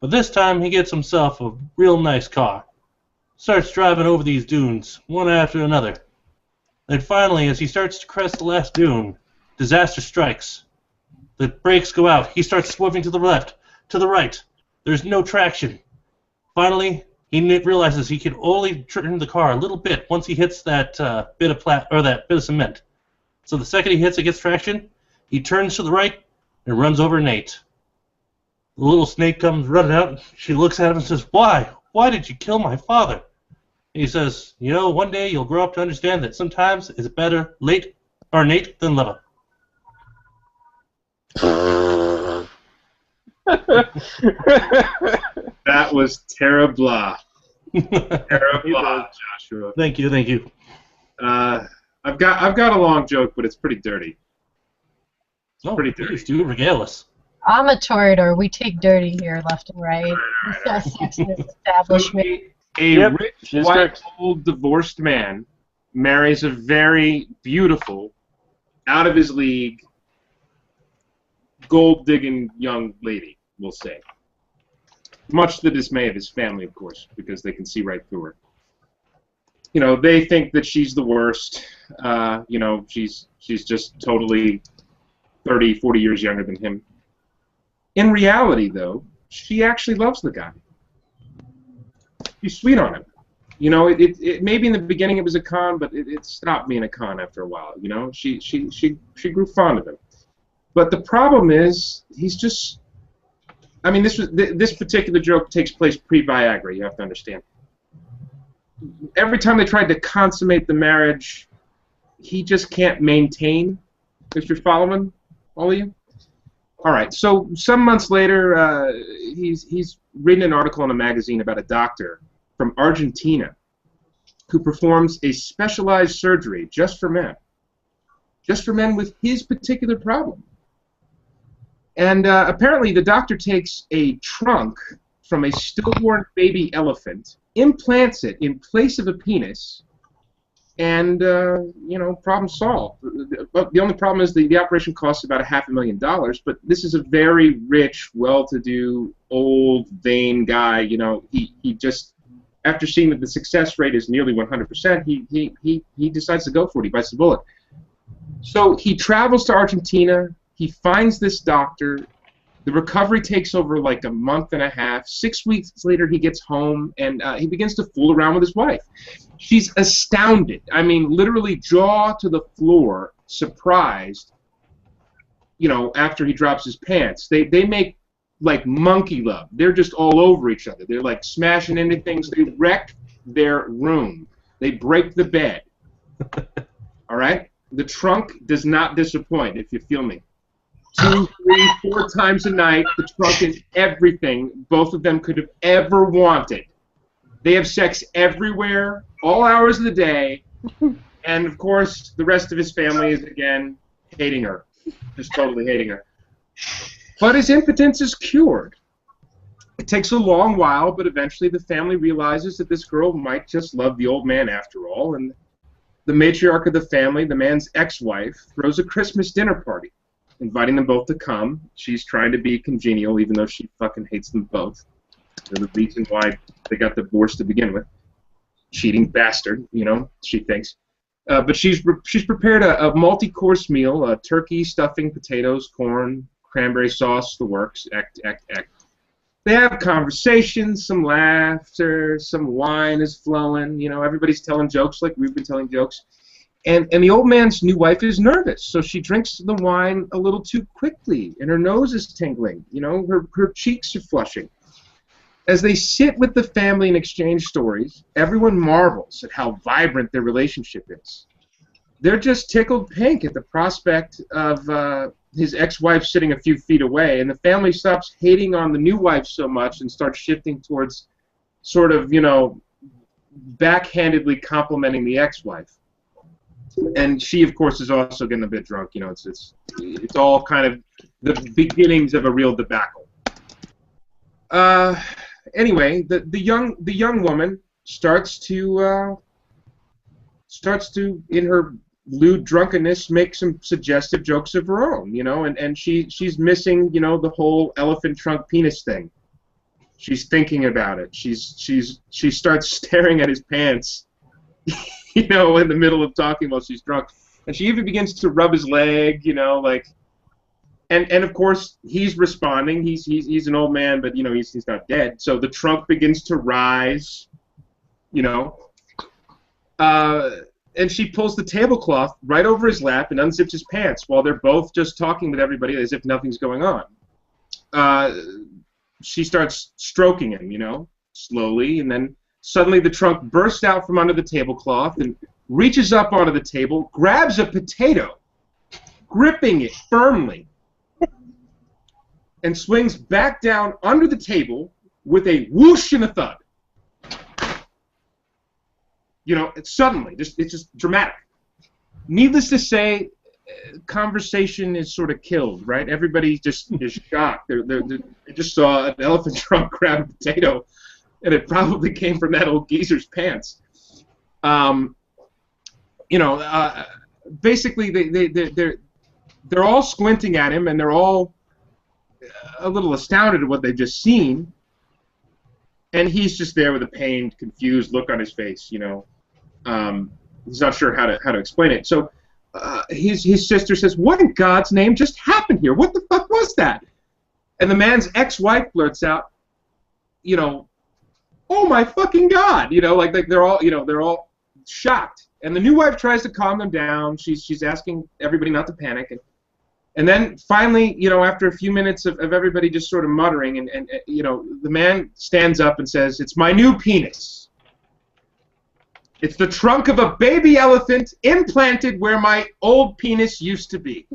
But this time he gets himself a real nice car. Starts driving over these dunes, one after another. And finally, as he starts to crest the last dune, disaster strikes. The brakes go out. He starts swerving to the left, to the right. There's no traction. Finally, he realizes he can only turn the car a little bit once he hits that bit of cement. So the second he hits it, gets traction, he turns to the right and runs over Nate. The little snake comes running out. She looks at him and says, "Why? Why did you kill my father?" And he says, "You know, one day you'll grow up to understand that sometimes it's better late or Nate than never." That was terrible. Terrible, Joshua. Thank you, thank you. I've got a long joke, but it's pretty dirty. It's pretty dirty. Please do regale us. I'm a Toreador. We take dirty here, left and right. We sell sex in this establishment. A rich, white, old, divorced man marries a very beautiful, out of his league, gold-digging young lady, we'll say. Much to the dismay of his family, of course, because they can see right through her. You know, they think that she's the worst. You know, she's just totally 30, 40 years younger than him. In reality, though, she actually loves the guy. She's sweet on him. You know, it maybe in the beginning it was a con, but it stopped being a con after a while. You know, she grew fond of him. But the problem is, he's just. I mean, this particular joke takes place pre-Viagra. You have to understand. Every time they tried to consummate the marriage, he just can't maintain. If you're following, all of you. All right. So some months later, he's reading an article in a magazine about a doctor from Argentina who performs a specialized surgery just for men with his particular problem. And apparently the doctor takes a trunk from a stillborn baby elephant, implants it in place of a penis, and, problem solved. But the only problem is the operation costs about $500,000, but this is a very rich, well-to-do, old, vain guy. He just, after seeing that the success rate is nearly 100%, he decides to go for it. He bites the bullet. So he travels to Argentina. He finds this doctor. The recovery takes over like a month and a half. 6 weeks later, he gets home, and he begins to fool around with his wife. She's astounded. I mean, literally jaw to the floor, surprised, after he drops his pants. They make, like, monkey love. They're just all over each other. They're, like, smashing into things. They wreck their room. They break the bed. All right? The trunk does not disappoint, if you feel me. 2, 3, 4 times a night, the trunk is everything both of them could have ever wanted. They have sex everywhere, all hours of the day, and of course, the rest of his family is, again, hating her. Just totally hating her. But his impotence is cured. It takes a long while, but eventually the family realizes that this girl might just love the old man after all, and the matriarch of the family, the man's ex-wife, throws a Christmas dinner party, inviting them both to come. She's trying to be congenial, even though she fucking hates them both. They're the reason why they got divorced to begin with. Cheating bastard, she thinks. But she's prepared a multi-course meal: turkey, stuffing, potatoes, corn, cranberry sauce, the works. Act. They have conversations, some laughter, some wine is flowing. Everybody's telling jokes like we've been telling jokes. And the old man's new wife is nervous, so she drinks the wine a little too quickly, and her nose is tingling. Her cheeks are flushing. As they sit with the family and exchange stories, everyone marvels at how vibrant their relationship is. They're just tickled pink at the prospect of his ex-wife sitting a few feet away, and the family stops hating on the new wife so much and starts shifting towards sort of, backhandedly complimenting the ex-wife. And she, of course, is also getting a bit drunk. It's all kind of the beginnings of a real debacle. Anyway, the young woman starts to in her lewd drunkenness make some suggestive jokes of her own, and she's missing, the whole elephant trunk penis thing. She's thinking about it. She starts staring at his pants, in the middle of talking while she's drunk, and she even begins to rub his leg, and of course he's responding. He's an old man, but he's not dead. So the trunk begins to rise, and she pulls the tablecloth right over his lap and unzips his pants while they're both just talking with everybody as if nothing's going on. She starts stroking him, slowly, and then suddenly the trunk bursts out from under the tablecloth and reaches up onto the table, grabs a potato, gripping it firmly, and swings back down under the table with a whoosh and a thud. Suddenly, it's just dramatic. Needless to say, conversation is sort of killed, right? Everybody just is shocked. They just saw an elephant trunk grab a potato, and it probably came from that old geezer's pants. Basically, they're all squinting at him, and they're all a little astounded at what they've just seen. And he's just there with a pained, confused look on his face. He's not sure how to explain it. So his sister says, "What in God's name just happened here? What the fuck was that?" And the man's ex-wife blurts out, "Oh my fucking God!" Like they're all shocked. And the new wife tries to calm them down. She's asking everybody not to panic. And then finally, after a few minutes of everybody just sort of muttering, and the man stands up and says, "It's my new penis. It's the trunk of a baby elephant implanted where my old penis used to be.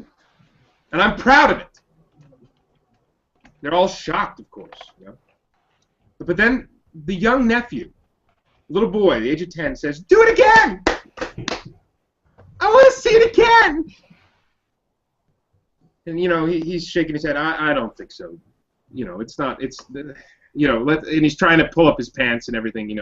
And I'm proud of it." They're all shocked, of course. But then the young nephew, little boy, the age of 10, says, "Do it again! I want to see it again!" And, he's shaking his head. I don't think so. It's not, and he's trying to pull up his pants and everything,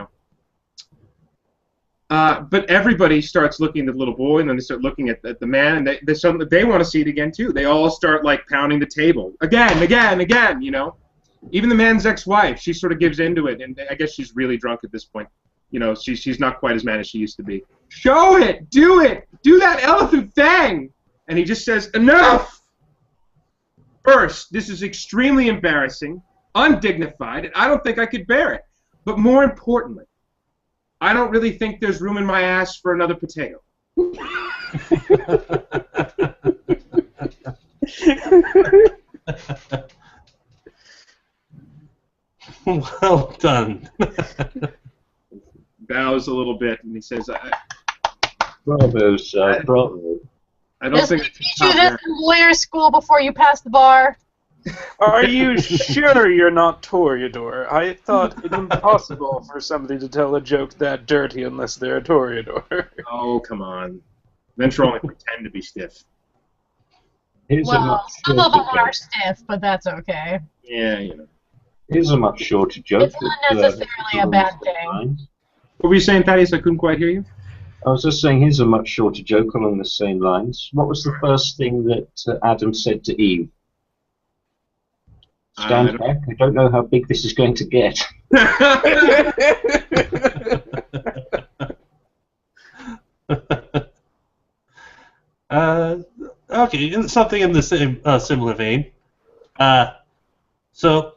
But everybody starts looking at the little boy, and then they start looking at the man, and they want to see it again, too. They all start, pounding the table. Again. Even the man's ex-wife, she sort of gives into it, and I guess she's really drunk at this point. She's not quite as mad as she used to be. "Show it! Do it! Do that elephant thing!" And he just says, "Enough! First, this is extremely embarrassing, undignified, and I don't think I could bear it. But more importantly, I don't really think there's room in my ass for another potato." Well done. Bows a little bit, and he says, Bravo, sir. Bravo. I don't think Did they teach you this in lawyer school before you passed the bar? Are you sure you're not Toreador? I thought it impossible for somebody to tell a joke that dirty unless they're a Toreador. Oh, come on. Venture only pretend to be stiff. Well, some of them are stiff, but that's okay. Yeah, Here's a much shorter joke. It's not necessarily a bad thing. What were you saying, Thaddeus? I couldn't quite hear you. I was just saying, here's a much shorter joke along the same lines. What was the first thing that Adam said to Eve? Stand back. I don't know how big this is going to get. Okay, something in the same similar vein. So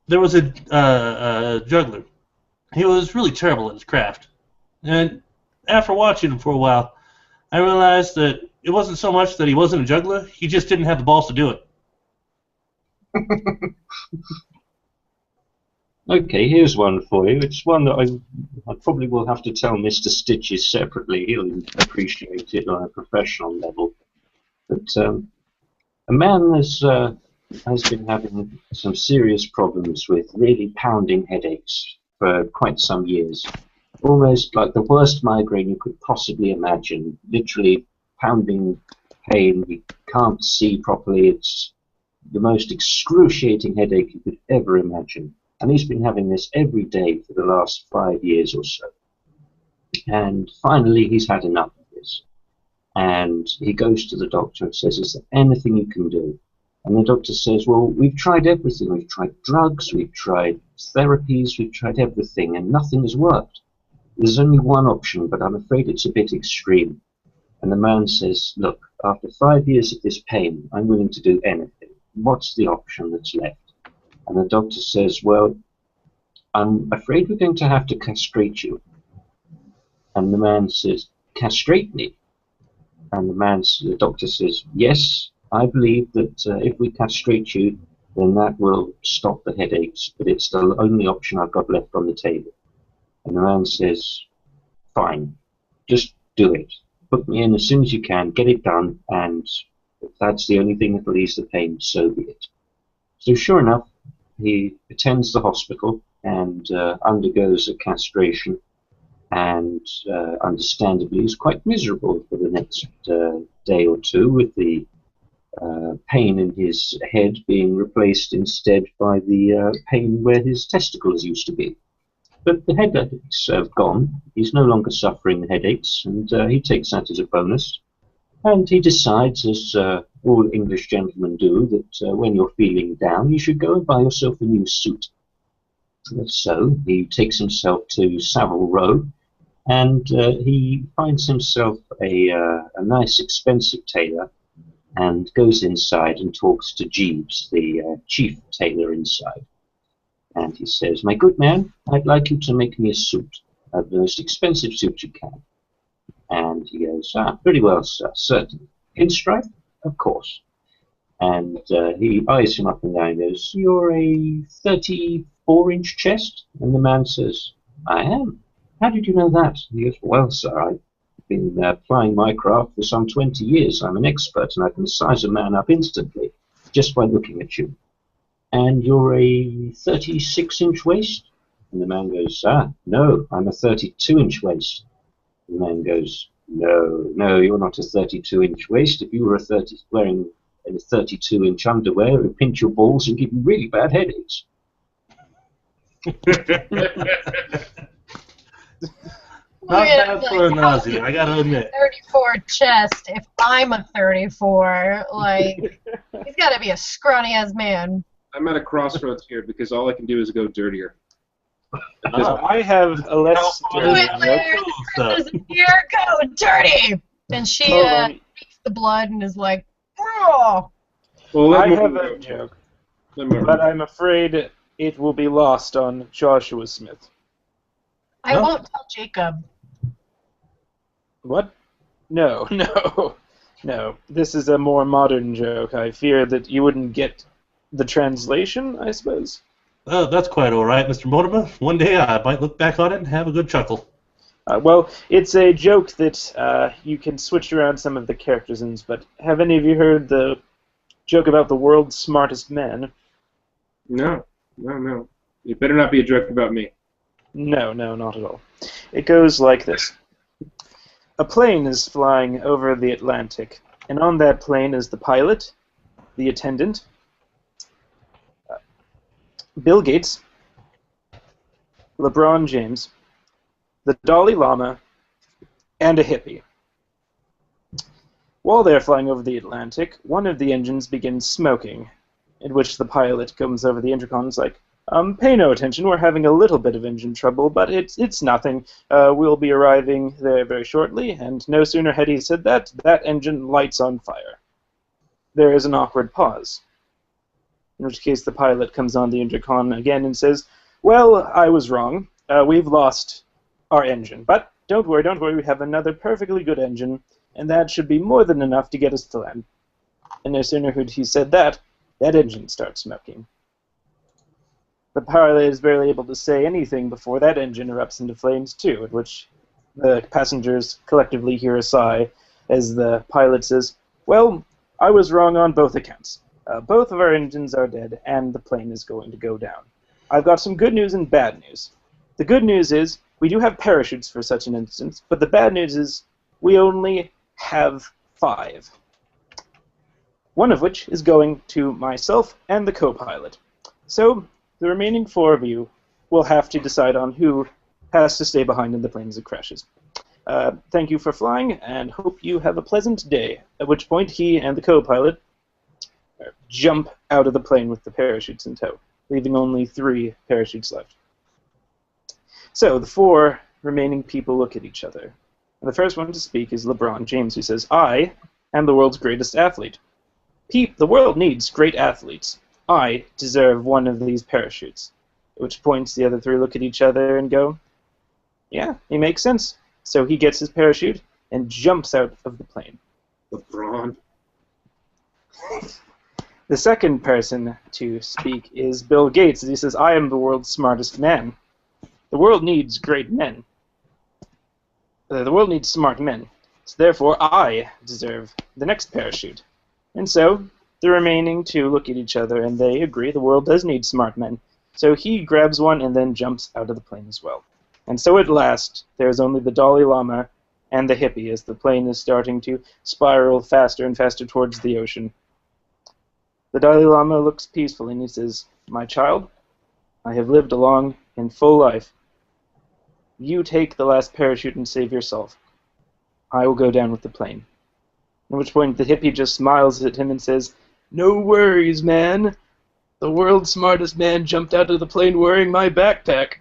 there was a juggler. He was really terrible at his craft, and after watching him for a while, I realized that it wasn't so much that he wasn't a juggler; he just didn't have the balls to do it. Okay, here's one for you. It's one that I probably will have to tell Mr. Stitches separately. He'll appreciate it on a professional level. But a man has been having some serious problems with really pounding headaches for quite some years. Almost like the worst migraine you could possibly imagine. Literally pounding pain. He can't see properly. It's the most excruciating headache you could ever imagine. And he's been having this every day for the last 5 years or so. And finally he's had enough of this. And he goes to the doctor and says, "Is there anything you can do?" And the doctor says, "Well, we've tried everything. We've tried drugs, we've tried therapies, we've tried everything, and nothing has worked. There's only one option, but I'm afraid it's a bit extreme." And the man says, "Look, after 5 years of this pain, I'm willing to do anything. What's the option that's left?" And the doctor says, "Well, I'm afraid we're going to have to castrate you." And the man says, "Castrate me?" And the doctor says, "Yes, I believe that if we castrate you, then that will stop the headaches, but it's the only option I've got left on the table." And the man says, "Fine, just do it. Put me in as soon as you can, get it done, and if that's the only thing that will ease the pain, so be it." So sure enough, he attends the hospital and undergoes a castration, and understandably is quite miserable for the next day or two, with the pain in his head being replaced instead by the pain where his testicles used to be. But the headaches have gone. He's no longer suffering the headaches, and he takes that as a bonus. And he decides, as all English gentlemen do, that when you're feeling down, you should go and buy yourself a new suit. So he takes himself to Savile Row, and he finds himself a nice, expensive tailor, and goes inside and talks to Jeeves, the chief tailor inside. And he says, "My good man, I'd like you to make me a suit, the most expensive suit you can." And he goes, "Ah, very well, sir, certainly. Pinstripe?" Of course. And he eyes him up and down and goes, "You're a 34-inch chest?" And the man says, "I am. How did you know that?" And he goes, "Well, sir, I've been plying my craft for some 20 years. I'm an expert, and I can size a man up instantly just by looking at you. And you're a 36-inch waist?" And the man goes, "No, I'm a 32-inch waist." And the man goes, No, you're not a 32-inch waist. If you were wearing a 32-inch underwear, it would pinch your balls and give you really bad headaches." Not bad for a Nazi, I gotta admit. 34 chest. If I'm a 34, like he's got to be a scrawny ass man. I'm at a crossroads here because all I can do is go dirtier. I have a less dirty joke. Here, go dirty. And she takes the blood and is like, "Oh." Well, I have a joke, but I'm afraid it will be lost on Joshua Smith. I won't tell Jacob. What? No. This is a more modern joke. I fear that you wouldn't get the translation, I suppose. That's quite all right, Mr. Mortimer. One day I might look back on it and have a good chuckle. Well, it's a joke that you can switch around some of the characters in, but have any of you heard the joke about the world's smartest man? No. It better not be a joke about me. No, not at all. It goes like this. A plane is flying over the Atlantic, and on that plane is the pilot, the attendant, Bill Gates, LeBron James, the Dalai Lama, and a hippie. While they're flying over the Atlantic, one of the engines begins smoking, in which the pilot comes over the intercom and is like, "Pay no attention, we're having a little bit of engine trouble, but it's nothing. We'll be arriving there very shortly," and no sooner had he said that engine lights on fire. There is an awkward pause, in which case the pilot comes on the intercom again and says, "Well, I was wrong. We've lost our engine, but don't worry, we have another perfectly good engine, and that should be more than enough to get us to land." And no sooner had he said that engine starts smoking. The pilot is barely able to say anything before that engine erupts into flames too, at which the passengers collectively hear a sigh as the pilot says, "Well, I was wrong on both accounts. Both of our engines are dead, and the plane is going to go down. I've got some good news and bad news. The good news is we do have parachutes for such an instance, but the bad news is we only have 5. One of which is going to myself and the co-pilot. So the remaining 4 of you will have to decide on who has to stay behind in the plane as it crashes. Thank you for flying, and hope you have a pleasant day," at which point he and the co-pilot jump out of the plane with the parachutes in tow, leaving only 3 parachutes left. So the 4 remaining people look at each other. And the first one to speak is LeBron James, who says, "I am the world's greatest athlete. The world needs great athletes. I deserve one of these parachutes." At which points the other 3 look at each other and go, "Yeah, it makes sense." So he gets his parachute and jumps out of the plane. LeBron. The second person to speak is Bill Gates, and he says, "I am the world's smartest man. The world needs great men. The world needs smart men. So therefore, I deserve the next parachute." And so the remaining 2 look at each other, and they agree the world does need smart men. So he grabs one and then jumps out of the plane as well. And so at last, there's only the Dalai Lama and the hippie as the plane is starting to spiral faster and faster towards the ocean. The Dalai Lama looks peaceful and he says, "My child, I have lived a long and full life. You take the last parachute and save yourself. I will go down with the plane." At which point the hippie just smiles at him and says, "No worries, man. The world's smartest man jumped out of the plane wearing my backpack."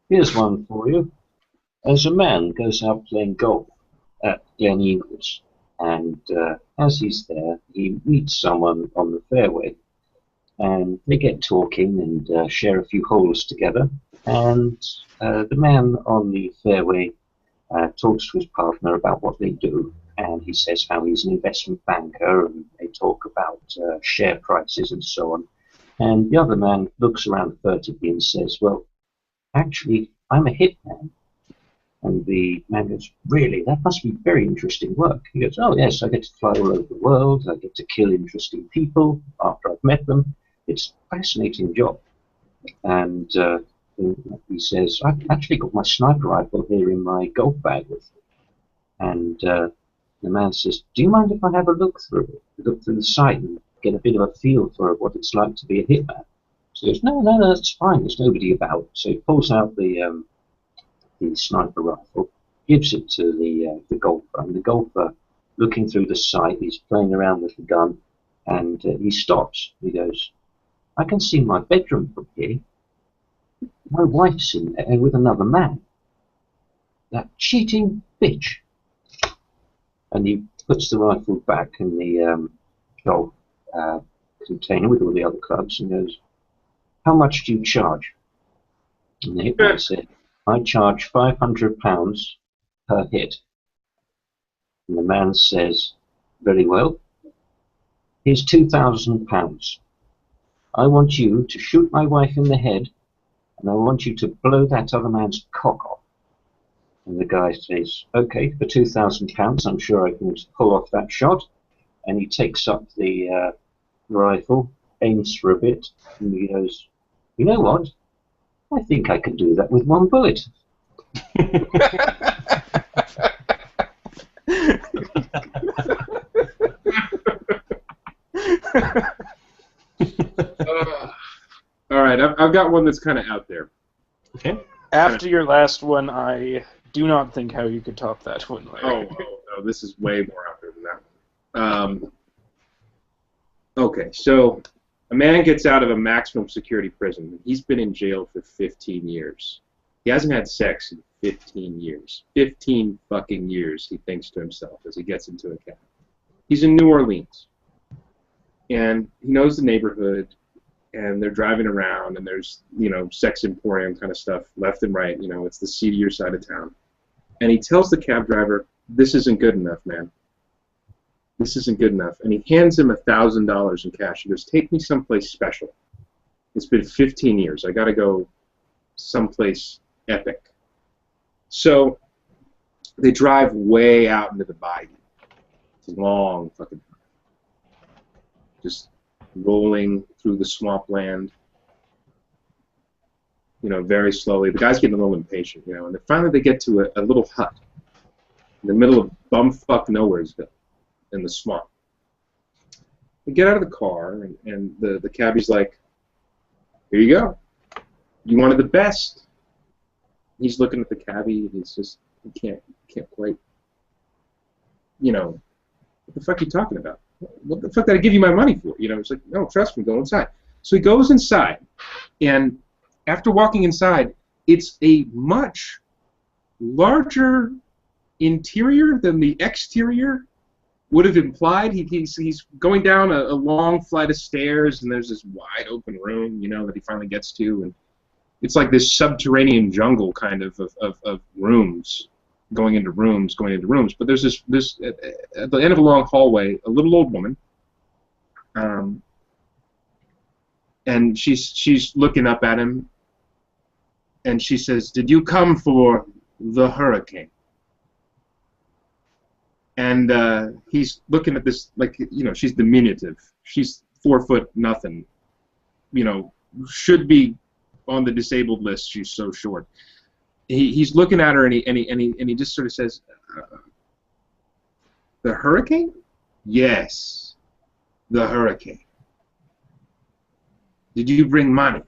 Here's one for you. As a man goes out playing golf at Glen Eagles, and as he's there, he meets someone on the fairway, and they get talking and share a few holes together. And the man on the fairway talks to his partner about what they do, and he says how he's an investment banker, and they talk about share prices and so on. And the other man looks around furtively and says, well, actually, I'm a hitman. And the man goes, really? That must be very interesting work. He goes, oh, yes, I get to fly all over the world. I get to kill interesting people after I've met them. It's a fascinating job. And he says, I've actually got my sniper rifle here in my golf bag with me. And the man says, do you mind if I have a look through it? Look through the site and get a bit of a feel for what it's like to be a hitman? So he goes, no, that's fine. There's nobody about. So he pulls out the sniper rifle, gives it to the golfer, and the golfer, looking through the sight, he's playing around with the gun, and he stops. He goes, I can see my bedroom from here. My wife's in there with another man. That cheating bitch. And he puts the rifle back in the golf container with all the other clubs and goes, how much do you charge? And the hitman said, I charge £500 per hit. And the man says, very well, here's £2,000. I want you to shoot my wife in the head, and I want you to blow that other man's cock off. And the guy says, okay, for £2,000, I'm sure I can pull off that shot. And he takes up the rifle, aims for a bit, and he goes, you know what? I think I could do that with one bullet. All right, I've got one that's kind of out there. Okay. After your last one, I do not think how you could top that one, Larry. Oh, this is way more out there than that one. Okay, so a man gets out of a maximum security prison. He's been in jail for 15 years. He hasn't had sex in 15 years. 15 fucking years, he thinks to himself as he gets into a cab. He's in New Orleans. And he knows the neighborhood, and they're driving around, and there's, sex emporium kind of stuff left and right. It's the seedier side of town. And he tells the cab driver, this isn't good enough, man. This isn't good enough. And he hands him $1,000 in cash. He goes, take me someplace special. It's been 15 years. I got to go someplace epic. So they drive way out into the bayou. It's a long fucking drive. Just rolling through the swampland, very slowly. The guy's getting a little impatient, and then finally they get to a little hut in the middle of bumfuck Nowheresville in the swamp. They get out of the car, and the cabbie's like, here you go. You wanted the best. He's looking at the cabbie, and he's just, he can't quite, what the fuck are you talking about? What the fuck did I give you my money for? It's like, no, trust me, go inside. So he goes inside, and after walking inside, it's a much larger interior than the exterior would have implied. He's going down a long flight of stairs, and there's this wide open room, that he finally gets to, and it's like this subterranean jungle kind of rooms. Going into rooms, but there's this at the end of a long hallway, a little old woman, and she's looking up at him, and she says, "Did you come for the hurricane?" And he's looking at this like, she's diminutive, she's 4 foot nothing, should be on the disabled list. She's so short. He's looking at her, and he just sort of says, "The hurricane? Yes, the hurricane. Did you bring money?"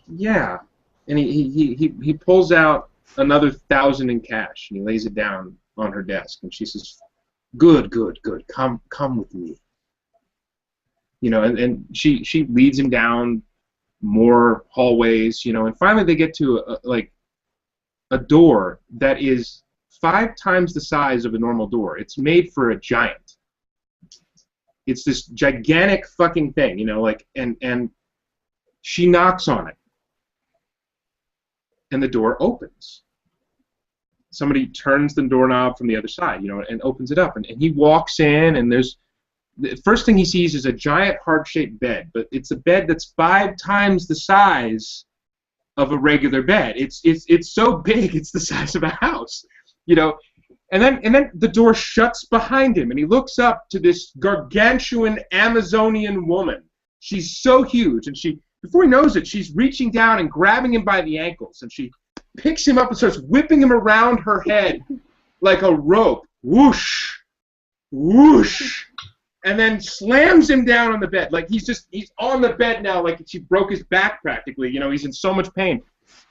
Yeah. And he pulls out another 1,000 in cash, and he lays it down on her desk, and she says, "Good. Come with me." And she leads him down more hallways, and finally they get to a door that is 5 times the size of a normal door. It's made for a giant. It's this gigantic fucking thing, and She knocks on it, and the door opens. Somebody turns the doorknob from the other side, and opens it up, and he walks in, and the first thing he sees is a giant heart-shaped bed, but it's a bed that's 5 times the size of a regular bed. It's so big, it's the size of a house, And then the door shuts behind him, and he looks up to this gargantuan Amazonian woman. She's so huge, and before he knows it, she's reaching down and grabbing him by the ankles, and she picks him up and starts whipping him around her head like a rope. Whoosh, whoosh, and then slams him down on the bed. Like he's on the bed now, like she broke his back practically. He's in so much pain.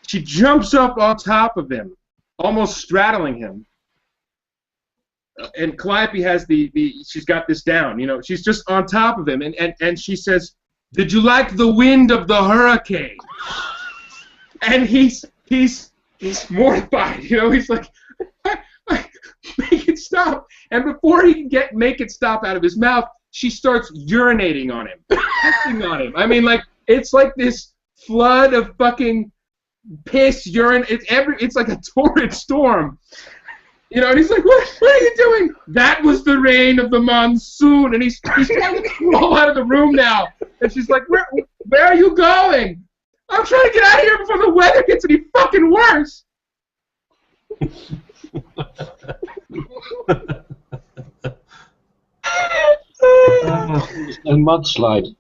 She jumps up on top of him, almost straddling him. And Calliope has she's got this down, she's just on top of him, and she says, "Did you like the wind of the hurricane?" And he's mortified, he's like, "Make it stop." And before he can make it stop out of his mouth, she starts urinating on him, pissing on him. I mean, it's like this flood of fucking piss, urine. It's like a torrid storm. And he's like, what are you doing? That was the rain of the monsoon. And he's trying to crawl out of the room now. And she's like, where are you going? I'm trying to get out of here before the weather gets any fucking worse. A mudslide.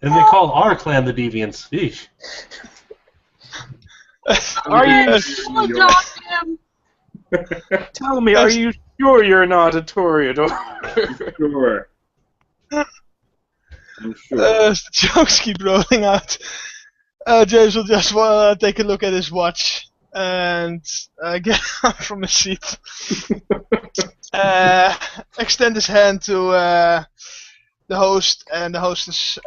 And they call our clan the Deviants. Eesh. Are you Tell me, are you sure you're not a Toreador? Sure. I'm sure. The jokes keep rolling out. James will just take a look at his watch and get up from his seat. Extend his hand to the host and the hostess,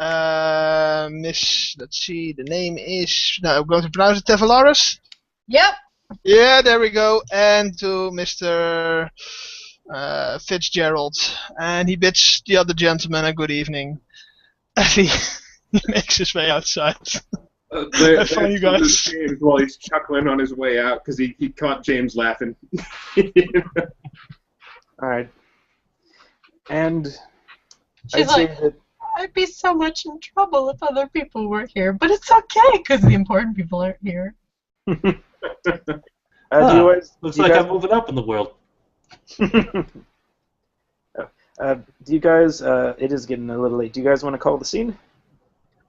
Miss. Let's see, the name is. No, I'm going to pronounce it Tevalaris. Yep. Yeah, there we go. And to Mr. Fitzgerald. And he bids the other gentleman a good evening as he makes his way outside. Have fun, you guys. James while he's chuckling on his way out because he caught James laughing. All right. And She's like, I'd be so much in trouble if other people were here, but it's okay because the important people aren't here. Looks like I'm moving up in the world. Do you guys? It is getting a little late. Do you guys want to call the scene?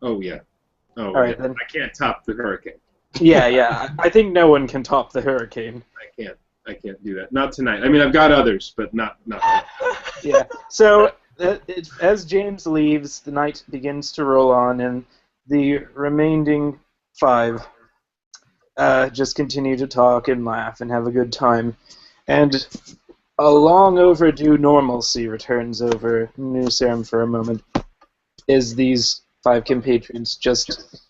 Oh yeah. Oh, all right, yeah. then. I can't top the hurricane. Yeah. I think no one can top the hurricane. I can't do that. Not tonight. I mean, I've got others, but not tonight. Yeah. So as James leaves, the night begins to roll on, and the remaining 5 just continue to talk and laugh and have a good time. And a long overdue normalcy returns over New Sarum for a moment, as these 5 compatriots just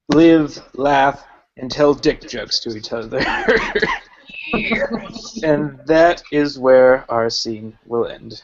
live, laugh, and tell dick jokes to each other. And that is where our scene will end.